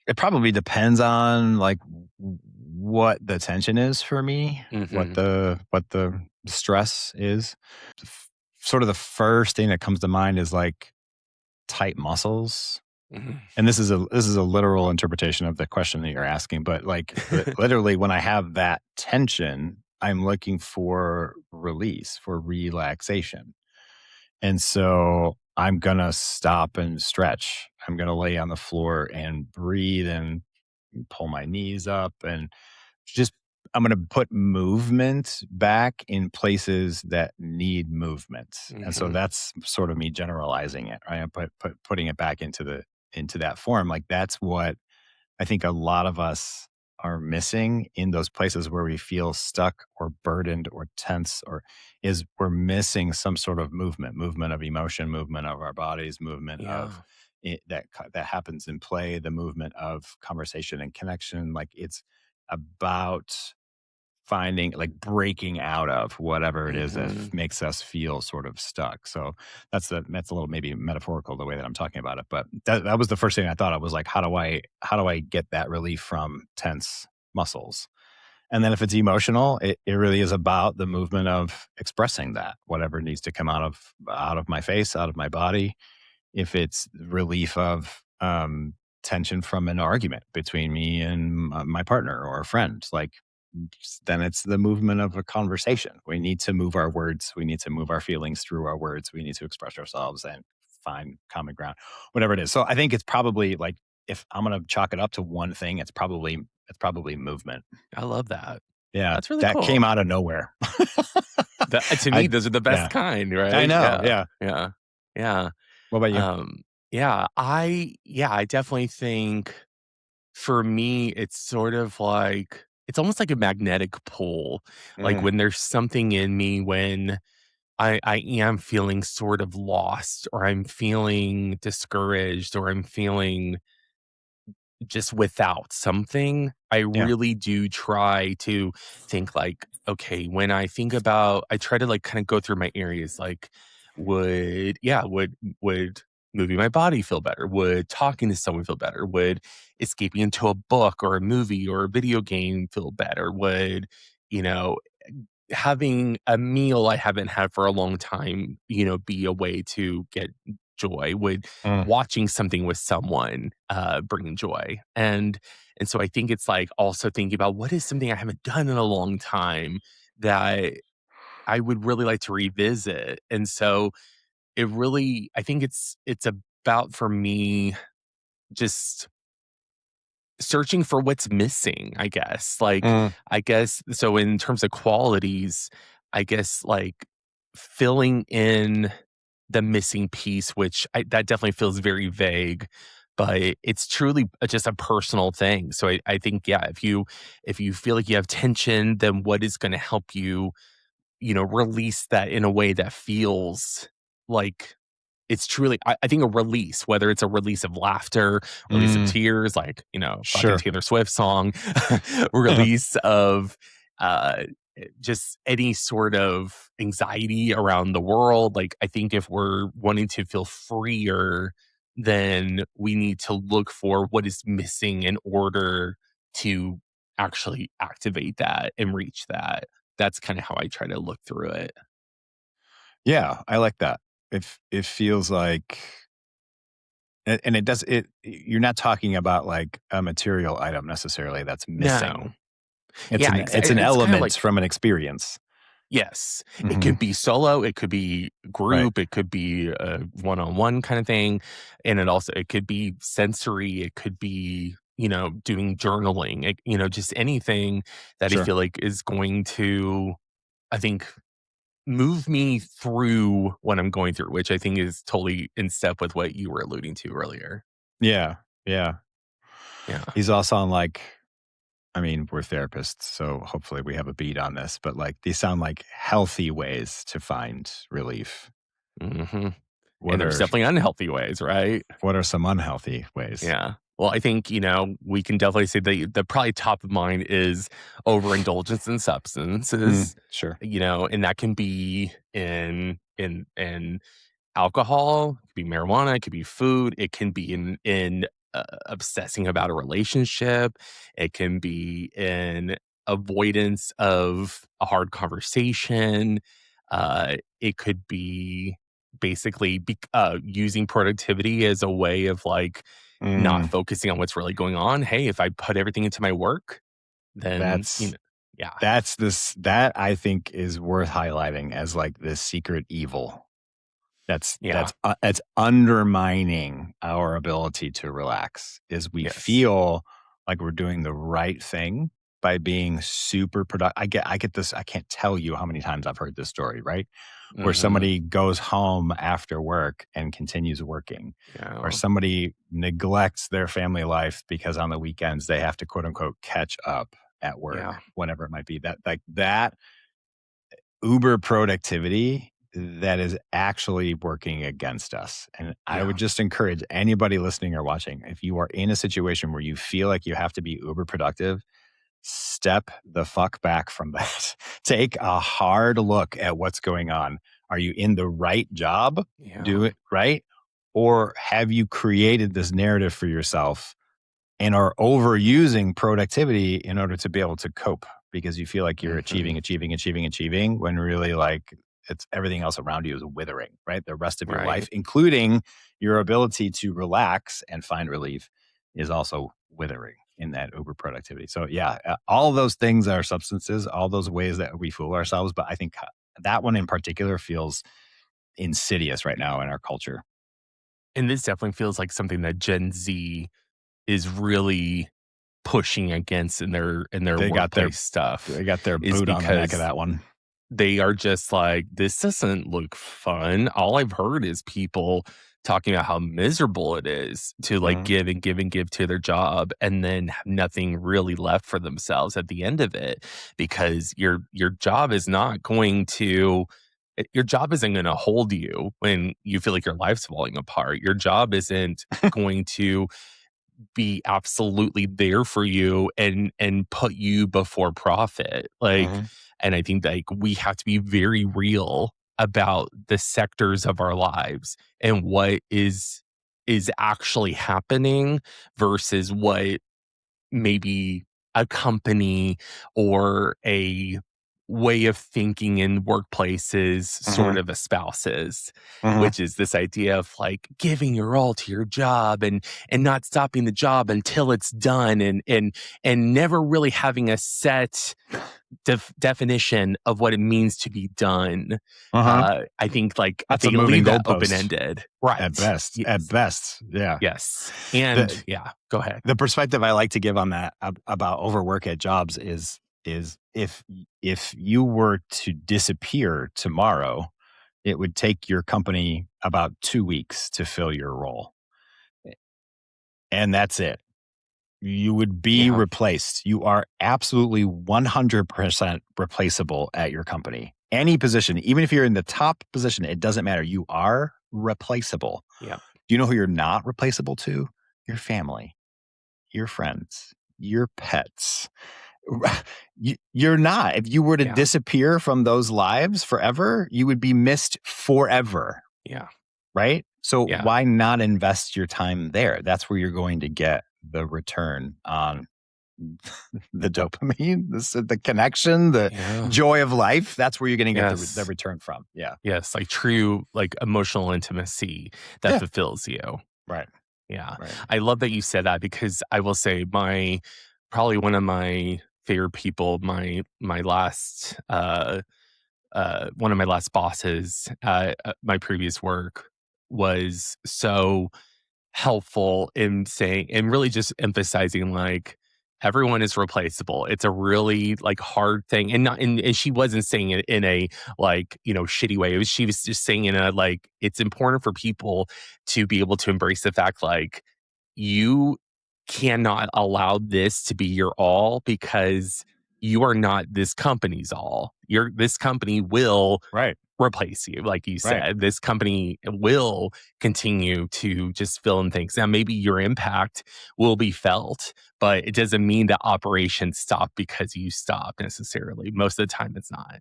It probably depends on, like, what the tension is for me, Mhm, what the stress is. F Sort of the first thing that comes to mind is, like, tight muscles, mhm. and this is a literal interpretation of the question that you're asking, but, like, literally, when I have that tension, I'm looking for release, for relaxation. And so I'm gonna stop and stretch. I'm gonna lay on the floor and breathe and pull my knees up and just I'm gonna put movement back in places that need movement. And so Mhm, that's sort of me generalizing it, right? I'm putting it back into that form. Like that's what I think a lot of us are missing in those places where we feel stuck or burdened or tense or is we're missing some sort of movement of emotion, movement of our bodies, movement of yeah, that happens in play, the movement of conversation and connection. Like it's about finding like breaking out of whatever it is that mhm. makes us feel sort of stuck. So that's a little maybe metaphorical the way that I'm talking about it, but that was the first thing I thought of was like how do I get that relief from tense muscles? And then if it's emotional, it really is about the movement of expressing that whatever needs to come out of my face, out of my body. If it's relief of tension from an argument between me and my partner or a friend, like then it's the movement of a conversation. We need to move our words. We need to move our feelings through our words. We need to express ourselves and find common ground, whatever it is. So I think it's probably like if I'm going to chalk it up to one thing, it's probably movement. I love that. Yeah, That's really that cool. came out of nowhere. To me, I those are the best yeah, kind, I right? know. Yeah, Yeah. yeah, yeah. What about you? Um, yeah, I definitely think for me, it's sort of like it's almost like a magnetic pull. Like Mm, when there's something in me when I am feeling sort of lost or I'm feeling discouraged or I'm feeling just without something, I yeah. really do try to think like, okay, when I think about I try to like kind of go through my areas like would moving my body feel better? Would talking to someone feel better? Would escaping into a book or a movie or a video game feel better? Would, you know, having a meal I haven't had for a long time, be a way to get joy? Would Mm, watching something with someone, bring joy? And so I think it's like also thinking about what is something I haven't done in a long time that I would really like to revisit. And so I think it's about for me just searching for what's missing, I guess. Like, mm, I guess so in terms of qualities, I guess like filling in the missing piece, which that definitely feels very vague, but it's truly just a personal thing. So I think, yeah, if you feel like you have tension, then what is going to help you, release that in a way that feels like it's truly I think a release, whether it's a release of laughter, release of mm. tears, like, fucking Sure. Taylor Swift song, release of, uh, just any sort of anxiety around the world. Like, I think if we're wanting to feel freer, then we need to look for what is missing in order to actually activate that and reach that. That's kinda how I try to look through it. Yeah, I like that. It feels like and it does it you're not talking about, like, a material item necessarily that's missing. No. Yeah, It's an it's kinda element like from an experience. yes, it Mhm. could be solo, it could be Right. group, it could be a one-on-one kinda thing, and it could be sensory, it could be, doing journaling, just anything that I Sure. feel like is going to, I think, move me through what I'm going through, which I think is totally in step with what you were alluding to earlier. Yeah. Yeah. Yeah. These all sound like I mean, we're therapists, so hopefully we have a beat on this, but, like, these sound like healthy ways to find relief. Mhm. And What there's are definitely unhealthy ways, right? what are some unhealthy ways? Yeah. Well, I think, we can definitely say the probably top of mind is overindulgence in Mm, substances, sure. and that can be in alcohol, it could be marijuana, it could be food, it can be in obsessing about a relationship, it can be in avoidance of a hard conversation, it could be basically using productivity as a way of like not Mm, focusing on what's really going on. Hey, if I put everything into my work, then that's yeah, that I think is worth highlighting as, like, this secret evil. yeah, That's undermining our ability to relax, is we yes, feel like we're doing the right thing by being super productive. I get this I can't tell you how many times I've heard this story, right? Where hmm, somebody goes home after work and continues working, or yeah, somebody neglects their family life because on the weekends they have to quote unquote catch up at work, yeah, whenever it might be. That uber productivity that is actually working against us. And I would yeah, just encourage anybody listening or watching, if you are in a situation where you feel like you have to be uber productive, step the fuck back from that. Take a hard look at what's going on. Are you in the right job? Do yeah, it right. Or have you created this narrative for yourself and are overusing productivity in order to be able to cope because you feel like you're hmm, achieving when really like it's everything else around you is withering, right? The rest of your life, right. including your ability to relax and find relief, is also withering in that over productivity. So, yeah, all those things are substances, all those ways that we fool ourselves. But I think that one in particular feels insidious right now in our culture. And this definitely feels like something that Gen Z is really pushing against in their They got their workplace stuff they got their is boot on the neck of because that one. they are just like, "This doesn't look fun." All I've heard is people talking about how miserable it is to like Mhm. give and give and give to their job and then have nothing really left for themselves at the end of it, because your job is not going to your job isn't going to hold you when you feel like your life's falling apart. Your job isn't going to be absolutely there for you and put you before profit. Like, Mhm. and I think like we have to be very real about the sectors of our lives and what is actually happening versus what maybe a company or a way of thinking in workplaces sort Mhm. of espouses, Mhm. which is this idea of like giving your all to your job and not stopping the job until it's done and never really having a set definition of what it means to be done. Uh-huh. I think like That's a they moving leave that open goalpost ended, at right? best. At best. Yeah. Yes, and The yeah, go ahead. the perspective I like to give on that about overwork at jobs is if you were to disappear tomorrow, it would take your company about 2 weeks to fill your role. And that's it. You would be Yeah. replaced. You are absolutely 100% replaceable at your company. Any position, even if you're in the top position, it doesn't matter. You are replaceable. Yeah. Do you know who you're not replaceable to? Your family, your friends, your pets. You're not. If you were to Yeah. disappear from those lives forever, you would be missed forever, Yeah. right? So Yeah. why not invest your time there? That's where you're going to get the return on the dopamine, the connection, the Yeah. joy of life. That's where you're going to get the Yes. return from. Yeah. Yes. Like true, like emotional intimacy that Yeah. fulfills you. Right. Yeah. Right. I love that you said that because I will say probably one of my favorite people, my last, one of my last bosses, my previous work was so helpful in saying and really just emphasizing like everyone is replaceable. It's a really like hard thing. And not and she wasn't saying it in a like, shitty way. She was just saying in a like it's important for people to be able to embrace the fact like you cannot allow this to be your all because you are not this company's all. This company will Right. replace you, like you Right. said. This company will continue to just fill in things. Now, maybe your impact will be felt, but it doesn't mean that operations stop because you stop necessarily. Most of the time, it's not.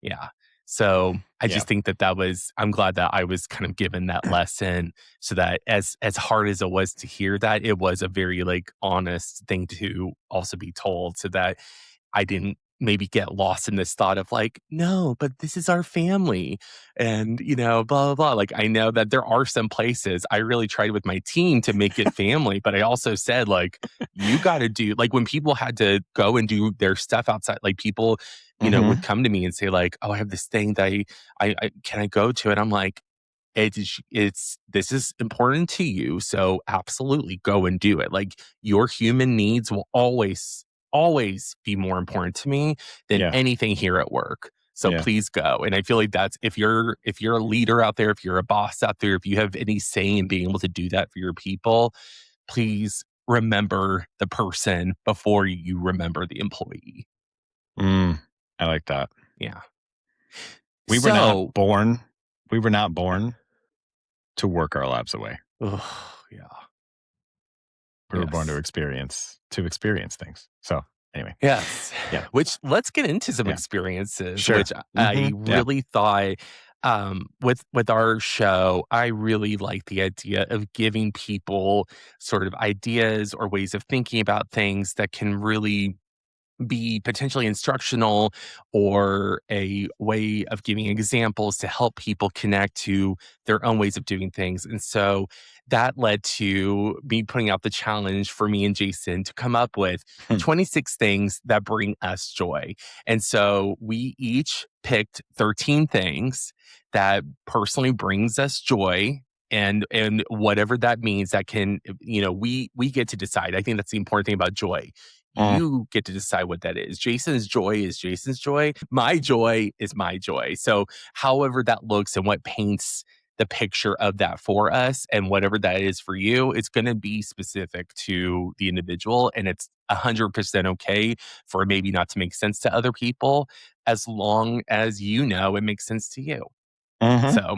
Yeah. So I Yeah. just think I'm glad that I was kind of given that lesson so that as hard as it was to hear that, it was a very like honest thing to also be told so that I didn't maybe get lost in this thought of like, no, but this is our family and, blah, blah, blah. Like, I know that there are some places I really tried with my team to make it family, but I also said, like, you got to do, like, when people had to go and do their stuff outside, like, people, would Hmm. come to me and say, like, oh, I have this thing that I can I go to it? I'm like, this is important to you, so absolutely go and do it. Like your human needs will always be more important to me than Yeah. anything here at work. So Yeah. please go. And I feel like that's if you're a leader out there, if you're a boss out there, if you have any say in being able to do that for your people, please remember the person before you remember the employee. Mm, I like that. Yeah. We were not So, born. We were not yeah. born to work our lives away. Ugh, yeah. We were born Yes. to experience things. So anyway, Yes. yeah, Which let's get into some yeah, experiences, sure. which I Yeah. really thought with our show, I really like the idea of giving people sort of ideas or ways of thinking about things that can really be potentially instructional or a way of giving examples to help people connect to their own ways of doing things. And so that led to me putting out the challenge for me and Jason to come up with 26 things that bring us joy. And so we each picked 13 things that personally brings us joy and whatever that means that can we get to decide. I think that's the important thing about joy. Mm, You get to decide what that is. Jason's joy is Jason's joy. My joy is my joy. So, however that looks and what paints the picture of that for us. And whatever that is for you, it's going to be specific to the individual. And it's 100% okay for it maybe not to make sense to other people, as long as you know it makes sense to you. Mm-hmm. So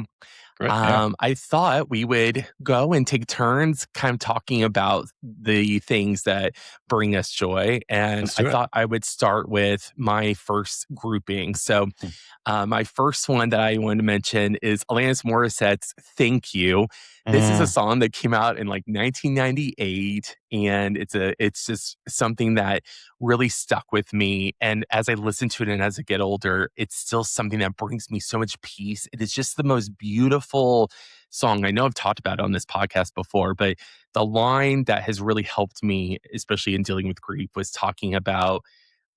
Good. Yeah. I thought we would go and take turns kind of talking about the things that bring us joy. And Let's I do it. thought I would start with my first grouping. So, my first one that I wanted to mention is Alanis Morissette's Thank You. This is a Mm, song that came out in like 1998, and it's just something that really stuck with me. And as I listen to it and as I get older, it's still something that brings me so much peace. It is just the most beautiful song. I know I've talked about it on this podcast before, but the line that has really helped me, especially in dealing with grief, was talking about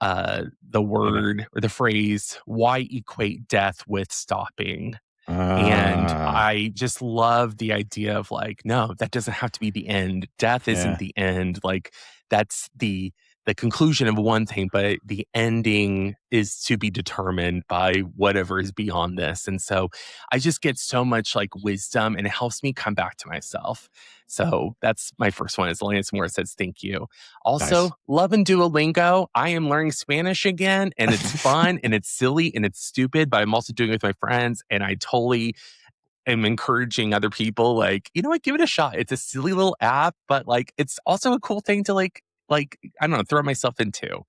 the love it. word or the phrase, why equate death with stopping? And Uh, I just love the idea of like, no, that doesn't have to be the end. Death isn't yeah. the end. Like that's the conclusion of one thing, but the ending is to be determined by whatever is beyond this. And so I just get so much like wisdom and it helps me come back to myself. So that's my first one is Alanis Morissette's Thank You. Nice. Also, love and Duolingo. I am learning Spanish again and it's fun and it's silly and it's stupid, but I'm also doing it with my friends and I totally am encouraging other people like, you know what, give it a shot. It's a silly little app, but like it's also a cool thing to like I don't know, throw myself into.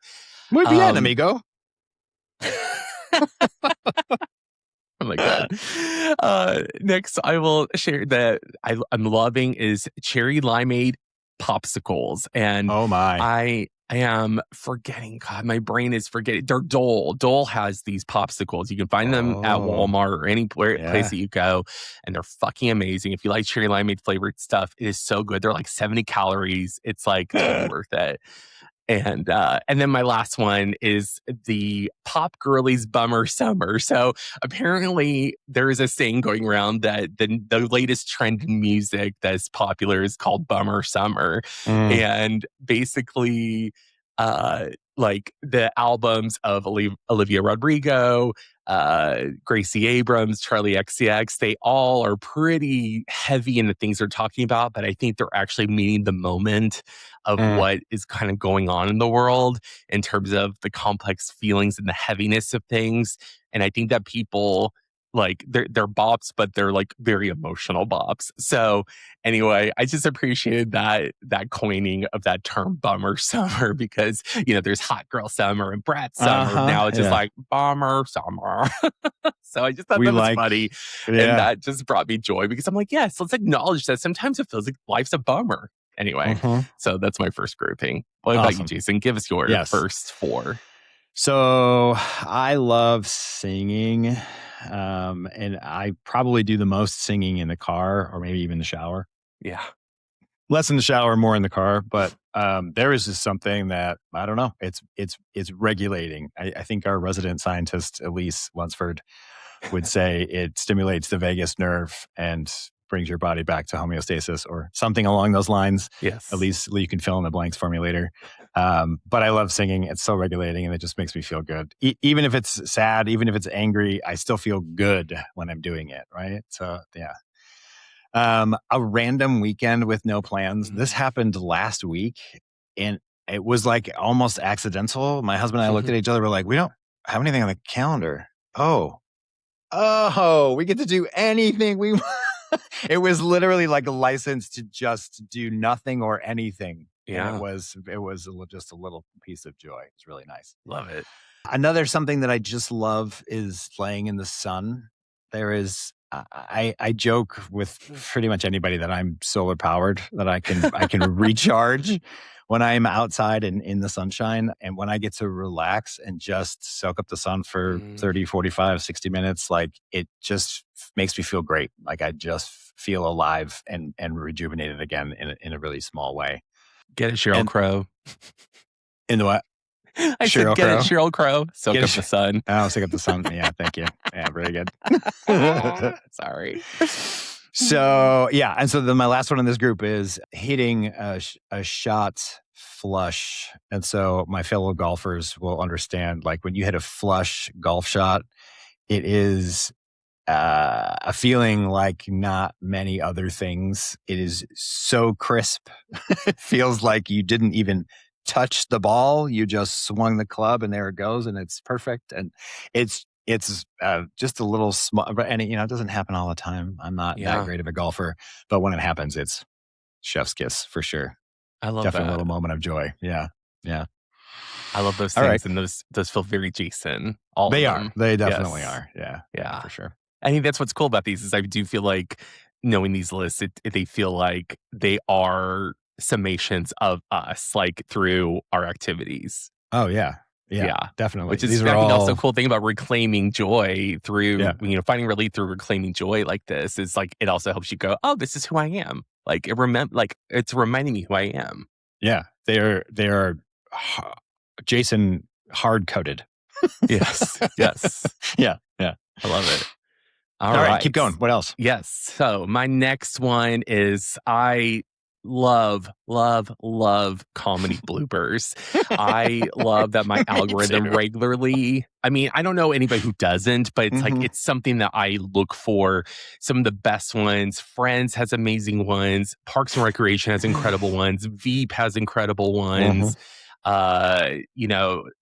Muy bien, Um amigo. Oh my god. Next, I will share that I'm loving is cherry limeade popsicles, and Oh my. I am forgetting. God, my brain is forgetting. They're Dole. Dole has these popsicles. You can find them at Oh, Walmart or any place yeah. that you go, and they're fucking amazing. If you like cherry limeade flavored stuff, it is so good. They're like 70 calories. It's like totally worth it. And then my last one is the Pop Girlies Bummer Summer. So apparently there is a saying going around that the latest trend in music that's popular is called Bummer Summer. Mm, And basically, like the albums of Olivia Rodrigo, Gracie Abrams, Charlie XCX, they all are pretty heavy in the things they're talking about, but I think they're actually meeting the moment of mm, what is kind of going on in the world in terms of the complex feelings and the heaviness of things. And I think that people like they're bops, but they're like very emotional bops. So anyway, I just appreciated that coining of that term bummer summer because there's hot girl summer and brat summer. uh-huh. Now it's just Yeah. like bummer summer. So I just thought We that was like, funny. And yeah. that just brought me joy because I'm like, yes, let's acknowledge that sometimes it feels like life's a bummer. Anyway, Hmm. so that's my first grouping. What about you, Awesome. Jason? Give us your Yes. first four. So I love singing. And I probably do the most singing in the car or maybe even the shower. Yeah. Less in the shower, more in the car. But there is just something that I don't know. It's regulating. I think our resident scientist Elise Lunsford would say it stimulates the vagus nerve and brings your body back to homeostasis or something along those lines. At Yes. least you can fill in the blanks for me later. But I love singing. It's so regulating and it just makes me feel good. Even if it's sad, even if it's angry, I still feel good when I'm doing it. Right. So, yeah. A random weekend with no plans. This Mm. happened last week and it was like almost accidental. My husband and I looked at each other. We're like, we don't have anything on the calendar. Oh, we get to do anything we want. It was literally like a license to just do nothing or anything. And it Yeah. was just a little piece of joy. It's really nice. Love it. Another something that I just love is laying in the sun. There is I joke with pretty much anybody that I'm solar powered, that I can recharge when I'm outside and in the sunshine. And when I get to relax and just soak up the sun for Mm. 30, 45, 60 minutes, like it just makes me feel great. Like I just feel alive and rejuvenated again in a really small way. Get it, Cheryl And Crow. in the what? I said, Sheryl get it, Crow. Cheryl Crow. Soak Get up the it. sun. Oh, soak up the sun. Yeah, thank you. Yeah, very good. Sorry. So yeah, and so then my last one in this group is hitting a shot flush, and so my fellow golfers will understand. Like when you hit a flush golf shot, it is a feeling like not many other things. It is so crisp. It feels like you didn't even touch the ball. You just swung the club and there it goes, and it's perfect. And it's just a little small, and it doesn't happen all the time. I'm not that Yeah. great of a golfer, but when it happens, it's chef's kiss for sure. I love Definitely a that. little moment of joy. Yeah. Yeah. I love those All right. things, and those feel very Jason, all of They are. them. They definitely Yes. are. Yeah. Yeah, Yeah. for sure. I think that's what's cool about these is I do feel like knowing these lists, they feel like they are summations of us, like, through our activities. Oh, yeah. Yeah, Yeah. definitely. Which is, These are I think, also a all cool thing about reclaiming joy yeah. through, finding relief through reclaiming joy like this is, like, it also helps you go, "Oh, this is who I am." Like, it's reminding me who I am. Yeah. They are ha Jason hard-coded. Yes. Yes. Yeah, yeah. I love it. All All right, keep right. going. What else? Yes. So my next one is I love, love, love comedy bloopers. I love that my Me algorithm too. regularly, I don't know anybody who doesn't, but it's like, Mhm. it's something that I look for. Some of the best ones. Friends has amazing ones. Parks and Recreation has incredible ones. Veep has incredible Mhm. ones.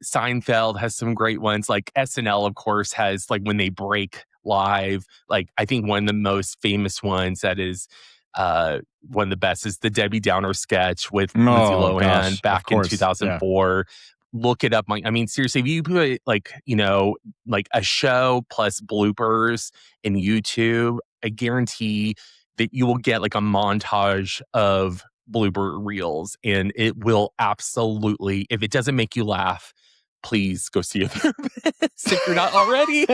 Seinfeld has some great ones. Like SNL, of course, has, like, when they break live, like, I think one of the most famous ones that is one of the best is the Debbie Downer sketch with Lindsay Oh Lohan gosh, of back in course. Yeah. 2004. Look it up. Seriously, if you put, like, like a show plus bloopers in YouTube, I guarantee that you will get like a montage of blooper reels, and it will absolutely, if it doesn't make you laugh, please go see a therapist if you're not already.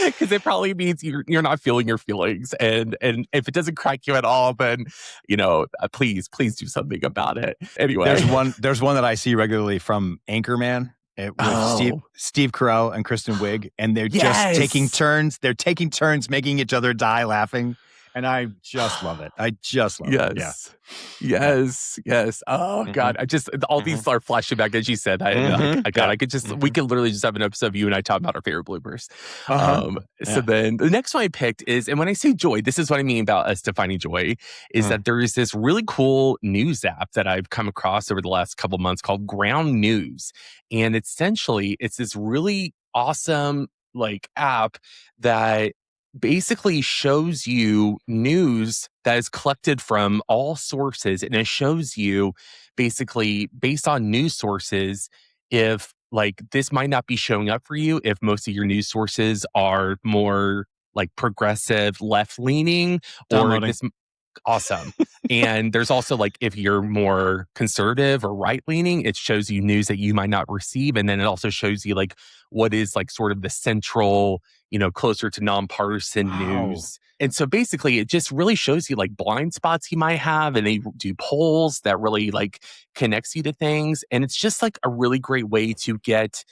Because it probably means you're not feeling your feelings, and if it doesn't crack you at all, then please do something about it. Anyway. There's one that I see regularly from Anchorman, with Steve Oh, Steve Carell and Kristen Wiig, and they're just taking yes. turns. They're taking turns making each other die laughing, and I just love it. I just love it. Yeah. Yes. Yeah. Yes, yes. Oh god, Mhm. I just all Mhm. these are flashing back as you said. Mhm. God, Yeah. I could just we Mhm. could literally just have an episode of you and I talking about our favorite bloopers. Uh-huh. So Yeah. then the next one I picked is, and when I say joy, this is what I mean about us defining joy, is Mm. that there is this really cool news app that I've come across over the last couple months called Ground News. And essentially it's this really awesome, like, app that basically shows you news that is collected from all sources, and it shows you basically based on news sources if, like, this might not be showing up for you if most of your news sources are more like progressive left leaning, or Downloading. this awesome. And there's also, like, if you're more conservative or right leaning, it shows you news that you might not receive. And then it also shows you, like, what is, like, sort of the central, closer to nonpartisan Wow. news. And so basically, it just really shows you, like, blind spots you might have. And they do polls that really, like, connects you to things. And it's just, like, a really great way to get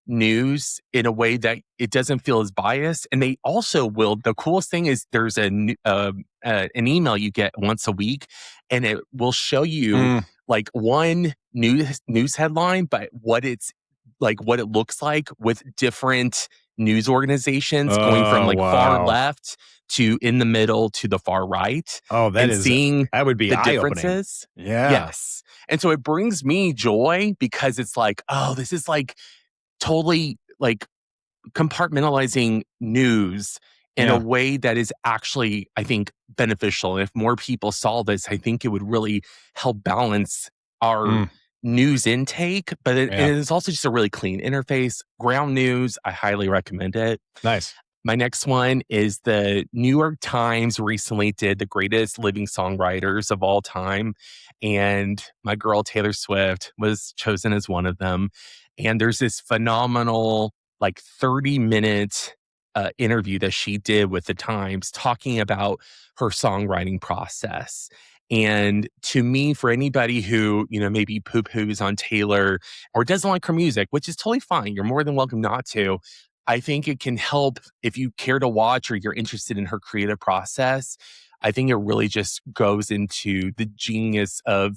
news in a way that it doesn't feel as biased. And they also will, the coolest thing is there's an email you get once a week, and it will show you, Mm. like, one news headline, but what it's like, what it looks like with different news organizations going from, Oh, like, far wow. left to in the middle to the far right, Oh, and seeing that would be the eye-opening. differences. Yeah. Yes. And so it brings me joy because it's like, oh, this is, like, totally, like, compartmentalizing news in a Yeah. way that is actually, I think, beneficial. And if more people saw this, I think it would really help balance our Mm. news intake. But it Yeah. is also just a really clean interface. Ground News, I highly recommend it. Nice. My next one is the New York Times recently did the greatest living songwriters of all time. And my girl Taylor Swift was chosen as one of them. And there's this phenomenal, like, 30-minute interview that she did with the Times talking about her songwriting process. And to me, for anybody who, maybe poo poos on Taylor or doesn't like her music, which is totally fine, you're more than welcome not to. I think it can help if you care to watch or you're interested in her creative process. I think it really just goes into the genius of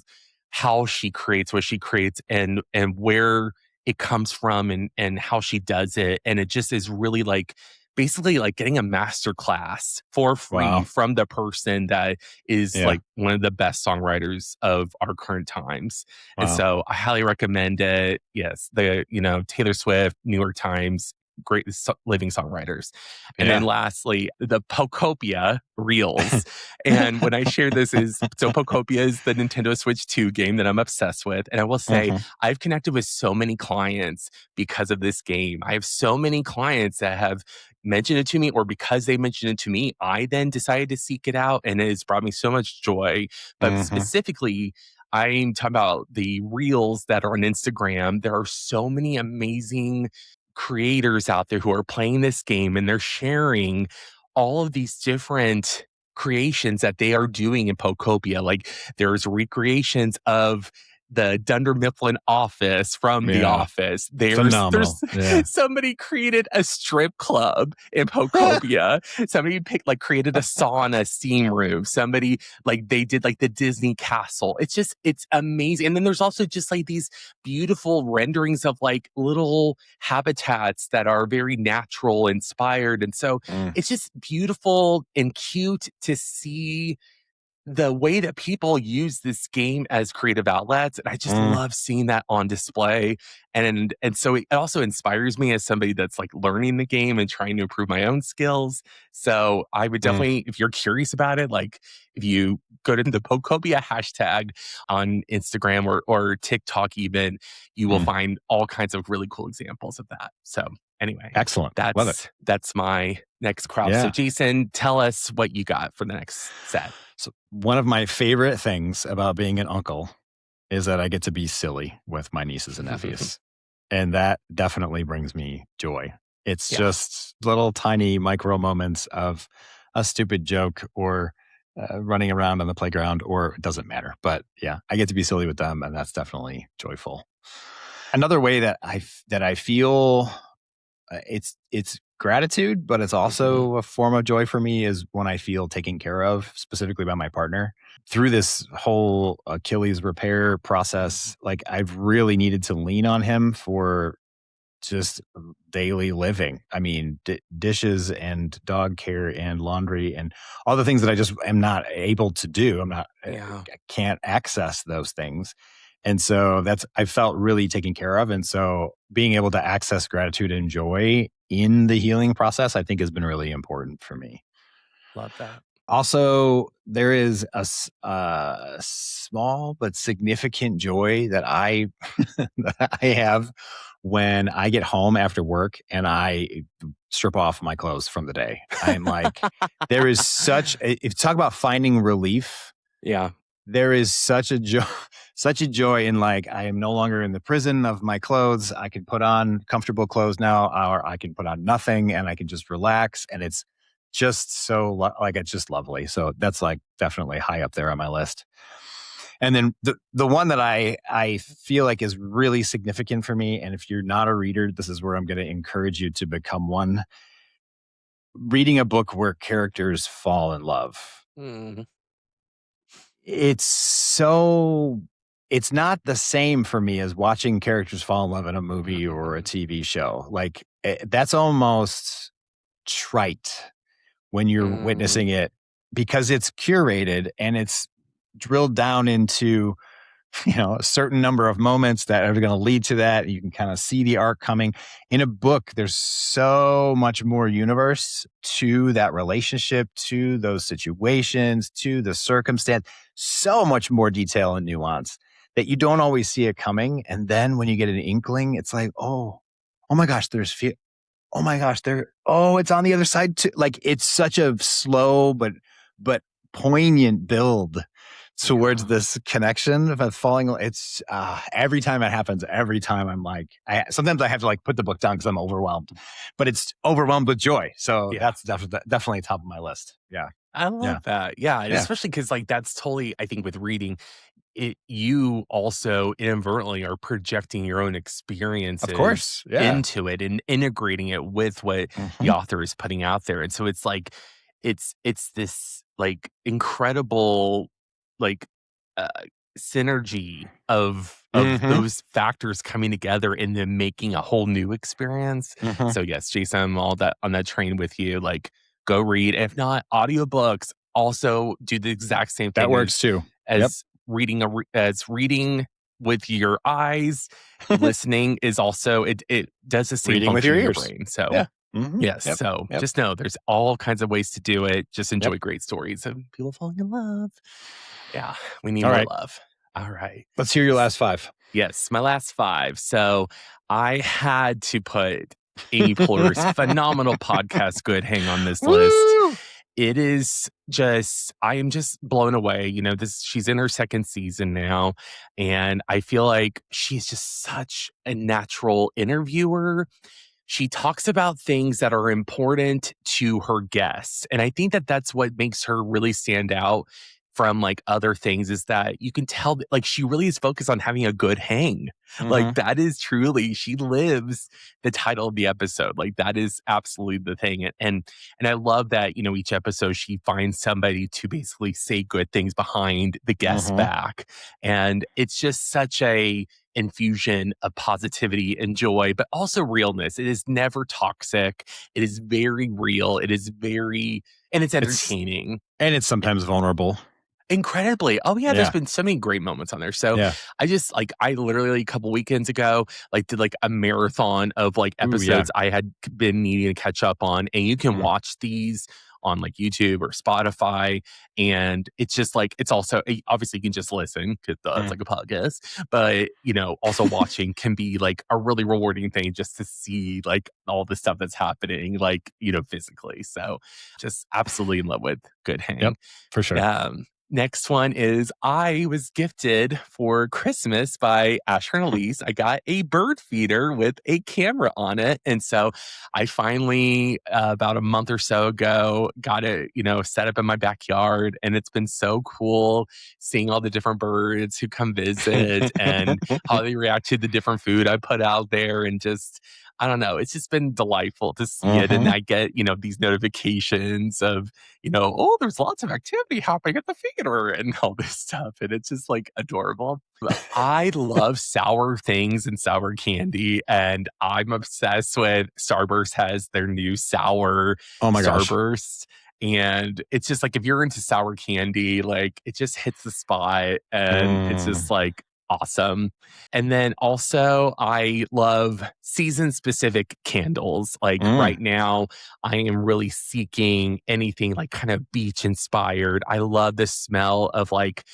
how she creates what she creates, and where it comes from, and how she does it. And it just is really, like, basically like getting a master class for free Wow. from the person that is Yeah. like one of the best songwriters of our current times. And Wow. so I highly recommend it. Yes, Taylor Swift, New York Times, great living songwriters. And then Yeah. lastly, the Pocopia Reels. And when I share this is so Pocopia is the Nintendo Switch 2 game that I'm obsessed with. And I will say Mhm. I've connected with so many clients because of this game. I have so many clients that have mentioned it to me, or because they mentioned it to me, I then decided to seek it out and it has brought me so much joy. But Mhm. specifically, I'm talking about the reels that are on Instagram. There are so many amazing creators out there who are playing this game and they're sharing all of these different creations that they are doing in Pocopia. Like there's recreations of the Dunder Mifflin office from The Yeah. Office. There's Phenomenal. Yeah. somebody created a strip club in Pocopia. Somebody created a sauna steam room. Somebody like they did like the Disney castle. It's amazing. And then there's also just like these beautiful renderings of like little habitats that are very natural inspired. And so Mm. it's just beautiful and cute to see the way that people use this game as creative outlets, and I just Mm. love seeing that on display. And so it also inspires me as somebody that's like learning the game and trying to improve my own skills. So I would Mm. definitely, if you're curious about it, like if you go to the Pocopia hashtag on Instagram or TikTok even, you will Mm. find all kinds of really cool examples of that. So anyway, Excellent. Love it. that's my next crop. So Yeah. Jason, tell us what you got for the next set. So one of my favorite things about being an uncle is that I get to be silly with my nieces and nephews. And that definitely brings me joy. It's Yeah, just little tiny micro moments of a stupid joke or running around on the playground, or it doesn't matter. But yeah, I get to be silly with them, and that's definitely joyful. Another way that I feel it's gratitude, but it's mhm, also a form of joy for me is when I feel taken care of, specifically by my partner. Through this whole Achilles repair mhm. process, like I've really needed to lean on him for just daily living. I mean, dishes and dog care and laundry and all the things that I just am not able to do. Yeah, I can't access those things. And so I felt really taken care of. And so being able to access gratitude and joy in the healing process, I think has been really important for me. love that. Also, there is a small but significant joy that I that I have when I get home after work and I strip off my clothes from the day. I'm like, there is if you talk about finding relief, Yeah, there is such a joy such a joy in like I am no longer in the prison of my clothes. I can put on comfortable clothes now, or I can put on nothing and I can just relax, and it's just like it's just lovely. So that's like definitely high up there on my list. And then the one that I feel like is really significant for me, and if you're not a reader, this is where I'm going to encourage you to become one. Reading a book where characters fall in love. mhm, It's so it's not the same for me as watching characters fall in love in a movie or a mhm. TV show. Like, that's almost trite when you're Mm, witnessing it because it's curated and it's drilled down into a certain number of moments that are going to lead to that. You can kind of see the arc coming. In a book, there's so much more universe to that relationship, to those situations, to the circumstance, so much more detail and nuance that you don't always see it coming. And then when you get an inkling, it's like, oh my gosh, oh my gosh, it's on the other side too. Like it's such a slow but poignant build towards yeah. this connection of falling. It's every time it happens, every time I'm like, sometimes I have to like put the book down because I'm overwhelmed, but it's overwhelmed with joy. So Yeah. that's definitely top of my list. Yeah, I yeah, love that. Yeah, and yeah. especially because like, that's totally I think with reading, you also inadvertently are projecting your own Of experiences course, yeah. into it and integrating it with what the Hmm. author is putting out there, and so it's like it's this, like, incredible, like, uh synergy of Mhm. those factors coming together and then making a whole new experience. Mhm. So yes, Jason, I'm all that on that train with you. Like go read. If not, audiobooks also do the exact same That thing works too. Yep. as as reading with your eyes. Listening is also it does the same Reading with your function in your ears. brain. So Yeah. Mhm. yes, Yep. so Yep. just know there's all kinds of ways to do it. Just Yep. enjoy great stories of people falling in love. Yeah, we need All more right. love. All right. Let's hear your S- last 5. Yes, my last five. So I had to put Amy Poehler's phenomenal podcast Good Hang on this list. Woo! It is just, I am just blown away. You know, this, she's in her second season now, and I feel like she's just such a natural interviewer. She talks about things that are important to her guests. And I think that that's what makes her really stand out from like other things is that you can tell that like she really is focused on having a good hang. Like Mhm. that is truly she lives the title of the episode. Like that is absolutely the thing. And I love that, you know, each episode she finds somebody to basically say good things behind the guest's Mhm. back. And it's just such a infusion of positivity and joy, but also realness. It is never toxic. It is very real. It is very, and it's It's entertaining. and it's sometimes vulnerable. Incredibly. Oh yeah, there's Yeah. been so many great moments on there. So Yeah. I just like I literally a couple weekends ago like did like a marathon of like Ooh, yeah. episodes I had been needing to catch up on, and you can Mm. watch these on like YouTube or Spotify, and it's just like it's also obviously you can just listen because it's Mm. like a podcast, but you know also watching can be like a really rewarding thing just to see like all the stuff that's happening like you know physically. So just absolutely in love with Good Yep. Hang. For sure. Next one is I was gifted for Christmas by Asher and Elise. I got a bird feeder with a camera on it. And so I finally, about a month or so ago, got it, you know, set up in my backyard. And it's been so cool seeing all the different birds who come visit and how they react to the different food I put out there. And just, I don't know, it's just been delightful to see it. And Mhm. I get, you know, these notifications of, you know, oh, there's lots of activity happening at the theater and all this stuff. And it's just like adorable. But I love sour things and sour candy. And I'm obsessed with Starburst has their new sour Oh my gosh. Starburst. And it's just like if you're into sour candy, like it just hits the spot and it's Mm. just like awesome. And then also, I love season specific candles. Like Mm. right now, I am really seeking anything like kind of beach inspired. I love the smell of like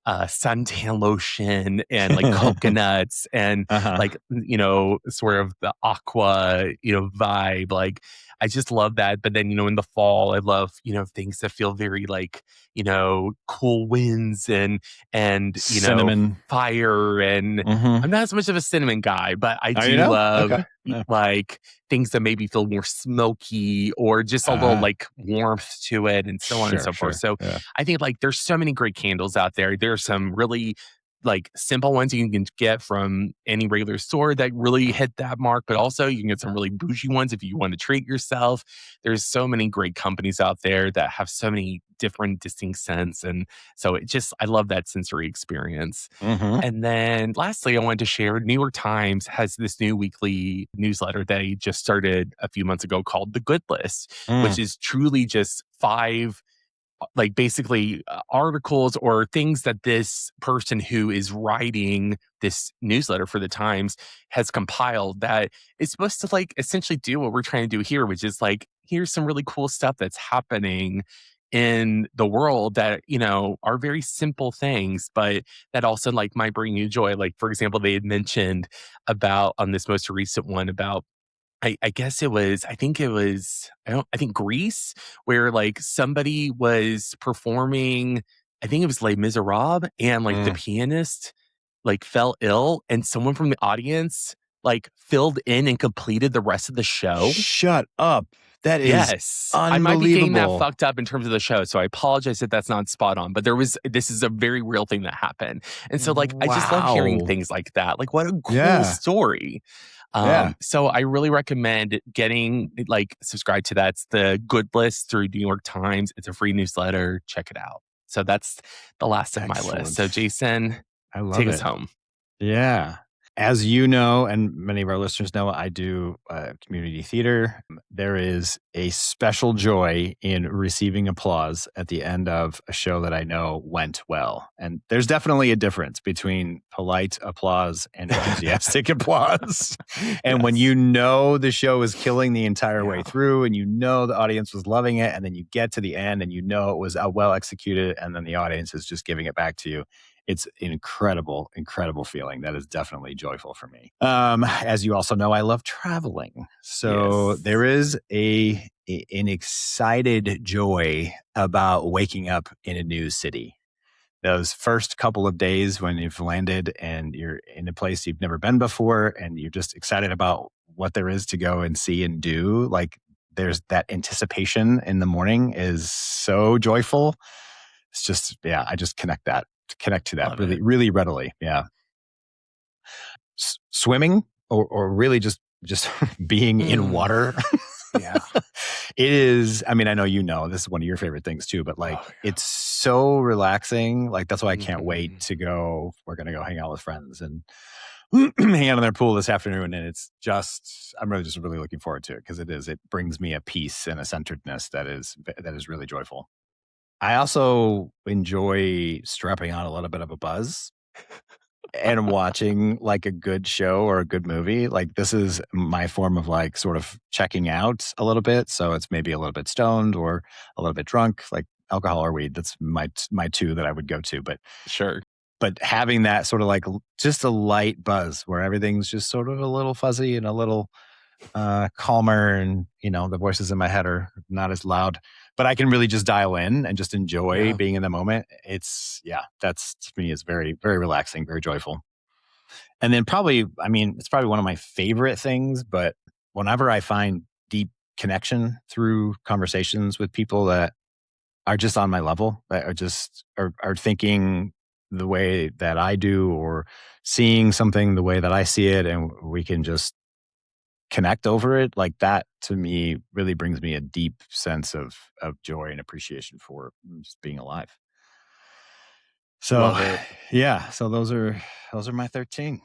suntan lotion and like coconuts and Uh-huh. like you know sort of the aqua you know vibe. Like I just love that. But then you know in the fall I love you know things that feel very like you know cool winds and you know Cinnamon. fire. And Mhm. I'm not as much of a cinnamon guy, but I Oh, you do know? love Okay. Yeah. like things that maybe feel more smoky or just a little Ah. like warmth to it and so on and Sure, so forth. sure. So Yeah. I think like there's so many great candles out there. There's some really like simple ones you can get from any regular store that really hit that mark, but also you can get some really bougie ones if you want to treat yourself. There's so many great companies out there that have so many different distinct scents. And so it just, I love that sensory experience. Mhm. And then lastly, I wanted to share New York Times has this new weekly newsletter they just started a few months ago called The Good List, which Mm. is truly just five like basically articles or things that this person who is writing this newsletter for the Times has compiled that is supposed to like essentially do what we're trying to do here, which is like, here's some really cool stuff that's happening in the world that, you know, are very simple things, but that also like might bring you joy. Like, for example, they had mentioned about on this most recent one about I guess it was I think it was I think Greece, where, like, somebody was performing I think it was Les Misérables, and, like, the Mm. pianist, like, fell ill, and someone from the audience, like, filled in and completed the rest of the show. Shut up. That is Yes. I might be getting that unbelievable. fucked up in terms of the show, so I apologize if that's not spot on, but this is a very real thing that happened. And so, like, I just love hearing Wow. things like that. Like, what a cool Yeah. story. Yeah. So I really recommend getting like subscribe to that. It's the Good List through New York Times. It's a free newsletter. Check it out. So that's the last of my list. So Excellent. Jason, I love Take us it. home. Yeah. As you know, and many of our listeners know, I do community theater. There is a special joy in receiving applause at the end of a show that I know went well. And there's definitely a difference between polite applause and enthusiastic applause. And when Yes. you know the show is killing the entire way Yeah. through, and you know the audience was loving it, and then you get to the end and you know it was well executed, and then the audience is just giving it back to you, it's an incredible, incredible feeling. That is definitely joyful for me. As you also know, I love traveling. So there Yes. is an excited joy about waking up in a new city. Those first couple of days when you've landed and you're in a place you've never been before and you're just excited about what there is to go and see and do, like there's that anticipation in the morning is so joyful. It's just, yeah, I just connect to that Love really, it. really readily. Yeah. Swimming or really just being in Mm. water. Yeah. It is, I mean, I know you know this is one of your favorite things too, but like Oh, it's so relaxing. Like that's why I yeah. can't wait Mhm. to go. We're gonna go hang out with friends and hang out in their pool this afternoon. And it's just I'm really just really looking forward to it because it brings me a peace and a centeredness that is really joyful. I also enjoy strapping on a little bit of a buzz and watching like a good show or a good movie. Like this is my form of like sort of checking out a little bit. So it's maybe a little bit stoned or a little bit drunk, like alcohol or weed. That's my two that I would go to. Sure. But having that sort of like just a light buzz where everything's just sort of a little fuzzy and a little calmer, and the voices in my head are not as loud, but I can really just dial in and just enjoy Yeah. being in the moment. It's yeah, that's to me is very, very relaxing, very joyful. And then probably, I mean, it's probably one of my favorite things, but whenever I find deep connection through conversations with people that are just on my level, that are thinking the way that I do, or seeing something the way that I see it, and we can just connect over it, like that to me really brings me a deep sense of joy and appreciation for just being alive. So Love it. yeah, so those are my 13.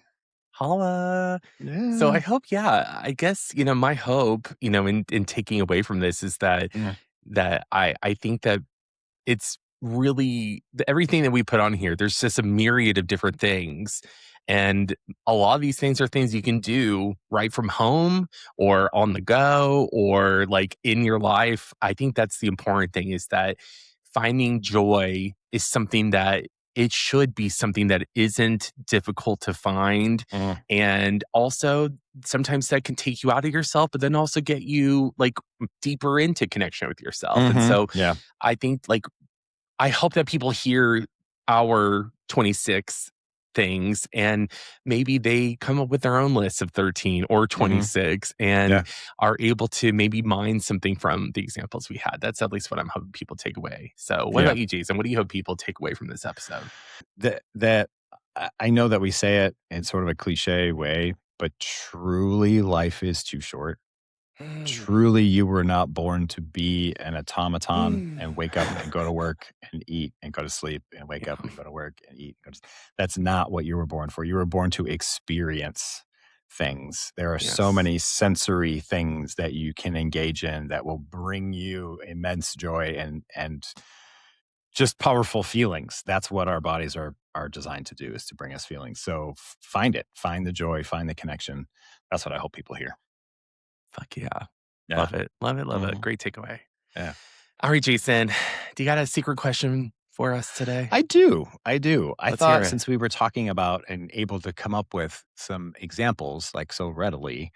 Holla. So I Yeah. hope, yeah, I guess, my hope, in taking away from this is that Yeah. I think that it's really everything that we put on here, there's just a myriad of different things. And a lot of these things are things you can do right from home or on the go or like in your life. I think that's the important thing is that finding joy is something that it should be something that isn't difficult to find. Mm. And also, sometimes that can take you out of yourself, but then also get you like deeper into connection with yourself. And Mhm. so Yeah. I think like I hope that people hear our 26 things and maybe they come up with their own list of 13 or Mhm. 26 and Yeah. are able to maybe mine something from the examples we had. That's at least what I'm hoping people take away. So, what Yeah. about you, Jason? What do you hope people take away from this episode? That I know that we say it in sort of a cliche way, but truly life is too short. Mm. Truly, you were not born to be an automaton Mm. and wake up and go to work and eat and go to sleep and wake up Yeah. and go to work and eat. That's not what you were born for. You were born to experience things. There are so Yes. many sensory things that you can engage in that will bring you immense joy and just powerful feelings. That's what our bodies are designed to do, is to bring us feelings. So find it, find the joy, find the connection. That's what I hope people hear. Fuck yeah. Yeah. Love it. Love it. Love it. Mhm. Great takeaway. Yeah. All right, Jason. Do you got a secret question for us today? I do. I do. I Let's hear thought it. since we were talking about and able to come up with some examples like so readily,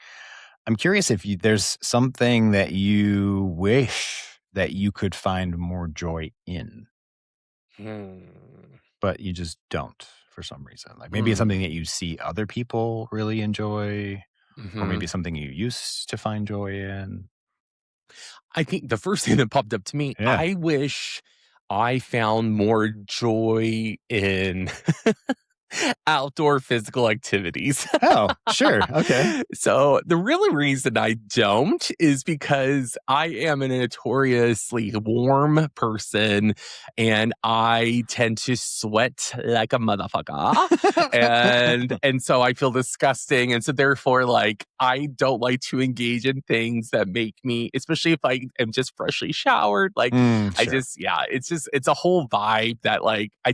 I'm curious if there's something that you wish that you could find more joy in, Hmm. but you just don't for some reason. Like maybe it's something Hmm. that you see other people really enjoy, or Hmm. maybe something you used to find joy in. I think the first thing that popped up to me, Yeah. I wish I found more joy in outdoor physical activities. Oh, sure. Okay. So the real reason I don't is because I am a notoriously warm person and I tend to sweat like a motherfucker. And so I feel disgusting. And so therefore, like I don't like to engage in things that make me, especially if I am just freshly showered. Like I Sure. just, yeah, it's a whole vibe that like I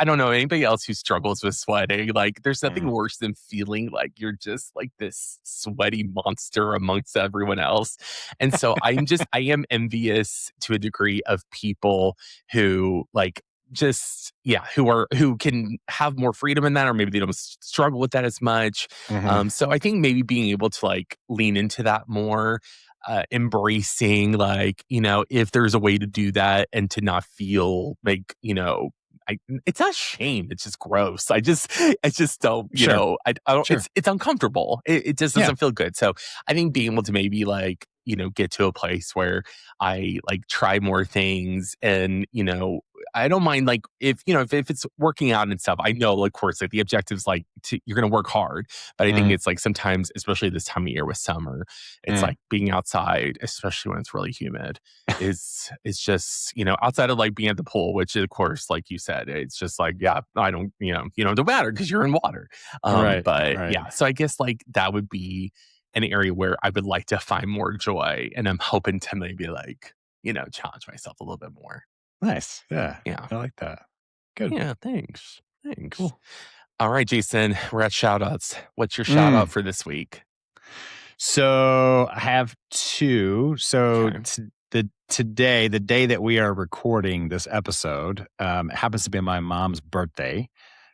don't know anybody else who struggles with sweating. Like there's nothing Mm. worse than feeling like you're just like this sweaty monster amongst everyone else. And so I am envious to a degree of people who like just who can have more freedom in that, or maybe they don't struggle with that as much. Mhm. So I think maybe being able to like lean into that more, embracing like if there's a way to do that and to not feel like it's not shame, it's just gross. I just don't, Sure. I don't, Sure. it's uncomfortable. It just Yeah. doesn't feel good. So I think being able to maybe like get to a place where I like try more things, and I don't mind like if it's working out and stuff. I know, like, of course, like the objective's like you're gonna work hard, but I think Mm. it's like sometimes, especially this time of year with summer, it's Mm. like being outside, especially when it's really humid, is just outside of like being at the pool, which of course, like you said, it's just like yeah, I don't don't matter because you're in water. Right. But Right. yeah, so I guess like that would be an area where I would like to find more joy, and I'm hoping to maybe like challenge myself a little bit more. Nice. Yeah. Yeah. I like that. Good. Yeah, thanks. Thanks. Cool. All right, Jason, we're at shout outs. What's your shout Mm. out for this week? So I have two. So Okay. today, the day that we are recording this episode, it happens to be my mom's birthday.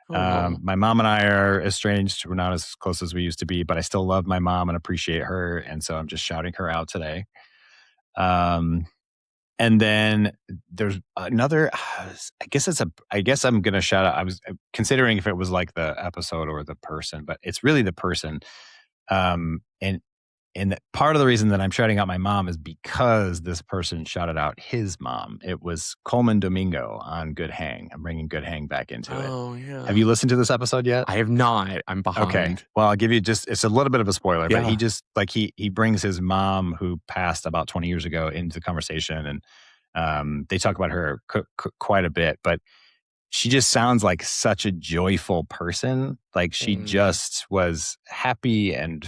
Oh, My mom and I are estranged. We're not as close as we used to be, but I still love my mom and appreciate her. And so I'm just shouting her out today. Um, and then there's another, I guess I'm going to shout out. I was considering if it was like the episode or the person, but it's really the person. Um, and part of the reason that I'm shouting out my mom is because this person shouted out his mom. It was Coleman Domingo on Good Hang. I'm bringing Good Hang back into it. oh Have yeah. you listened to this episode yet? I have not. I'm Okay. behind. Well, I'll give you it's a little bit of a spoiler, but he Yeah. just like he brings his mom who passed about 20 years ago into the conversation, and they talk about her quite a bit, but she just sounds like such a joyful person. Like she Mm, just was happy and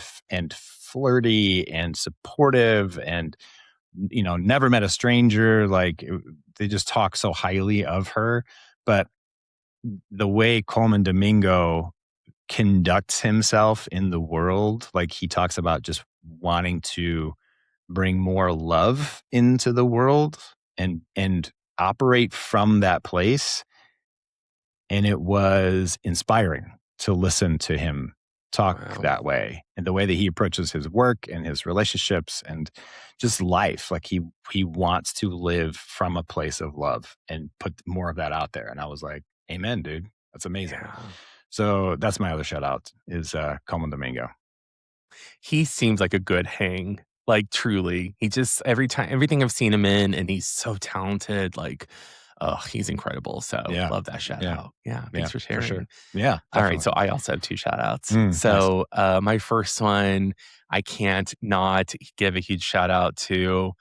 flirty and supportive, and never met a stranger. Like they just talk so highly of her. But the way Coleman Domingo conducts himself in the world, like he talks about just wanting to bring more love into the world and operate from that place, and it was inspiring to listen to him talk wow. that way, and the way that he approaches his work and his relationships and just life. Like he wants to live from a place of love and put more of that out there. And I was like, amen, dude. That's amazing. Yeah. So that's my other shout out is Coleman Domingo. He seems like a good hang. Like truly. He just everything I've seen him in, and he's so talented. Like, oh, he's incredible. So Yeah. love that shout Yeah. out. Yeah. Yeah. Thanks for For sure. sharing. Yeah, All right, definitely. so I also have 2 shout outs. Nice. So, my first one, I can't not give a huge shout out to,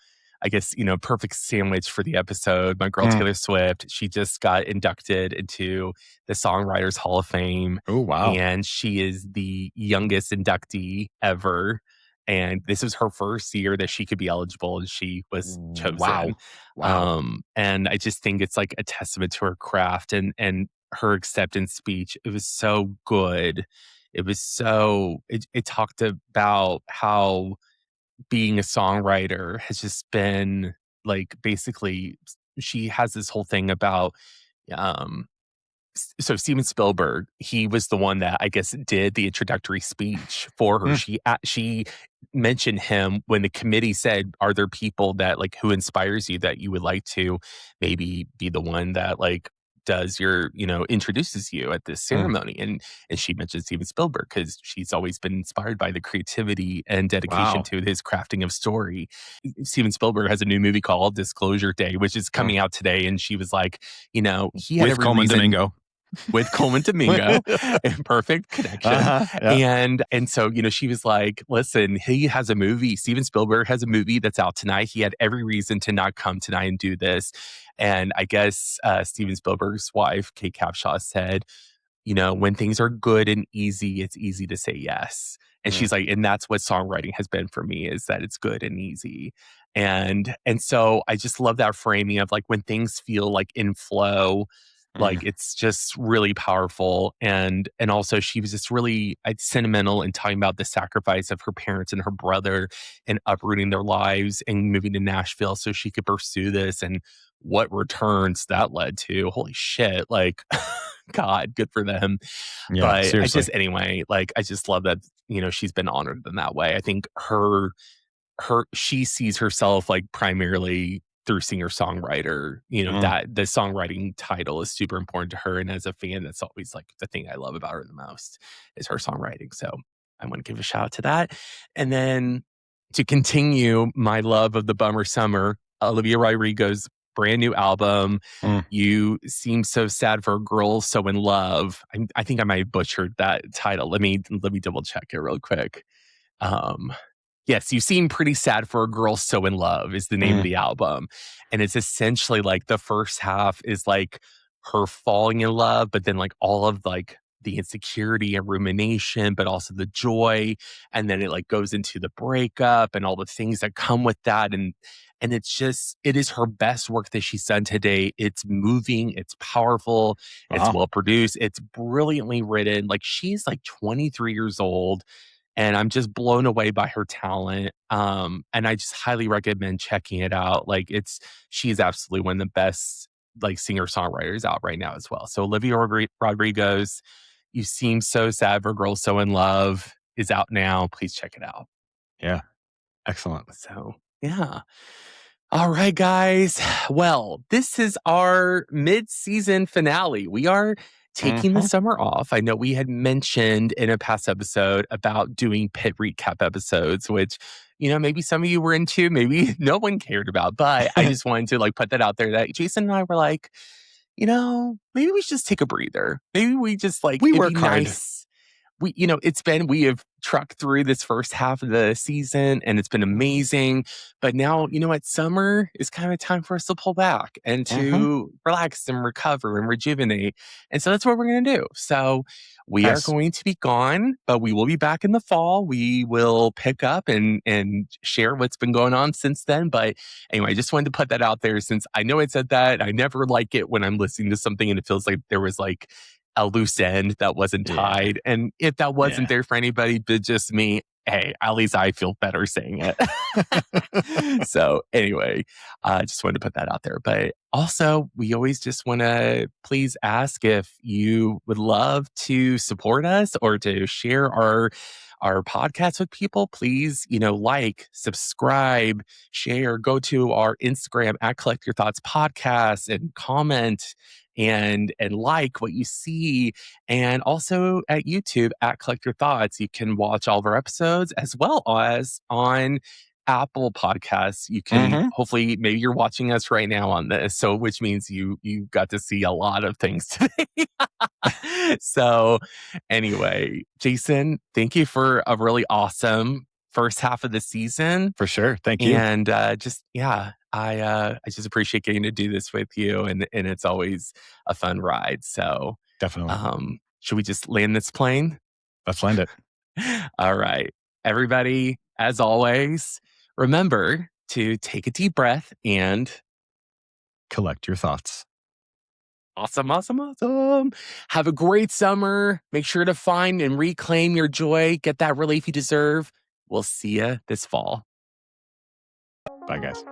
I guess, perfect sandwich for the episode. My girl Mm. Taylor Swift, she just got inducted into the Songwriters Hall of Fame, Oh, wow. and she is the youngest inductee ever. And this was her first year that she could be eligible, and she was Wow. chosen. Wow. And I just think it's like a testament to her craft and her acceptance speech. It was so good. It talked about how being a songwriter has just been like basically she has this whole thing about um so Steven Spielberg, he was the one that I guess did the introductory speech for her. Mm. She mentioned him when the committee said, "Are there people that like who inspires you that you would like to maybe be the one that like does your introduces you at this Mm. ceremony?" And she mentioned Steven Spielberg because she's always been inspired by the creativity and dedication Wow. to his crafting of story. Steven Spielberg has a new movie called Disclosure Day, which is Mm. coming out today, and she was like, he had With every Coleman reason. Domingo. with Coleman Domingo and Perfect Connection. Yeah. And so, she was like, listen, he has a movie. Steven Spielberg has a movie that's out tonight. He had every reason to not come tonight and do this. And I guess Steven Spielberg's wife, Kate Capshaw, said, when things are good and easy, it's easy to say yes. And Mm, she's like, and that's what songwriting has been for me, is that it's good and easy. And so I just love that framing of like when things feel like in flow, mm, like it's just really powerful. And also she was just really sentimental in talking about the sacrifice of her parents and her brother and uprooting their lives and moving to Nashville so she could pursue this, and what returns that led to. Holy shit. Like God, good for them. yeah, But seriously. anyway, like I just love that, she's been honored in that way. I think she sees herself like primarily through singer-songwriter, Mm, that the songwriting title is super important to her. And as a fan, that's always like the thing I love about her the most is her songwriting. So I want to give a shout out to that. And then to continue my love of the Bummer Summer, Olivia Rodrigo's brand new album, mm. You Seem So Sad for a Girl So in Love. I think I might have butchered that title. Let me double check it real quick. Um, Yes, You Seem Pretty Sad for a Girl So in Love is the name of Mm. the album. And it's essentially like the first half is like her falling in love, but then like all of like the insecurity and rumination, but also the joy. And then it like goes into the breakup and all the things that come with that. And it is her best work that she's done today. It's moving, it's powerful, it's Wow. well produced, it's brilliantly written. Like she's like 23 years old, and I'm just blown away by her talent. And I just highly recommend checking it out. Like she's absolutely one of the best like singer-songwriters out right now as well. So Olivia Rodrigo's You Seem So Sad for Girls So in Love is out now. Please check it out. Yeah. Excellent. So yeah. All right, guys. Well, this is our mid-season finale. We are taking the Mhm. summer off. I know we had mentioned in a past episode about doing pit recap episodes, which, maybe some of you were into, maybe no one cared about, but I just wanted to like put that out there that Jason and I were like, maybe we should just take a breather. Maybe we just like, We it'd be work hard. nice. We have trucked through this first half of the season and it's been amazing. But now, what? Summer is kind of time for us to pull back and Mhm. to relax and recover and rejuvenate. And so that's what we're going to do. So we are Nice. going to be gone, but we will be back in the fall. We will pick up and share what's been going on since then. But anyway, I just wanted to put that out there since I know I said that. I never like it when I'm listening to something and it feels like there was like a loose end that wasn't Yeah. tied. And if that wasn't Yeah. there for anybody but just me, hey, at least I feel better saying it. So anyway, I just wanted to put that out there. But also, we always just want to please ask if you would love to support us or to share our podcast with people. Please, like, subscribe, share, go to our Instagram at Collect Your Thoughts Podcast and comment and like what you see. And also at YouTube at Collect Your Thoughts, you can watch all of our episodes as well as on Apple Podcasts. You can Mhm. hopefully maybe you're watching us right now on this, so which means you got to see a lot of things today. So anyway, Jason, thank you for a really awesome first half of the season. For sure. Thank you. And just yeah, I just appreciate getting to do this with you, and it's always a fun ride. So Definitely. should we just land this plane? Let's land it. All right. Everybody, as always, remember to take a deep breath and Collect your thoughts. awesome, awesome, awesome. Have a great summer. Make sure to find and reclaim your joy. Get that relief you deserve. We'll see you this fall. Bye, guys.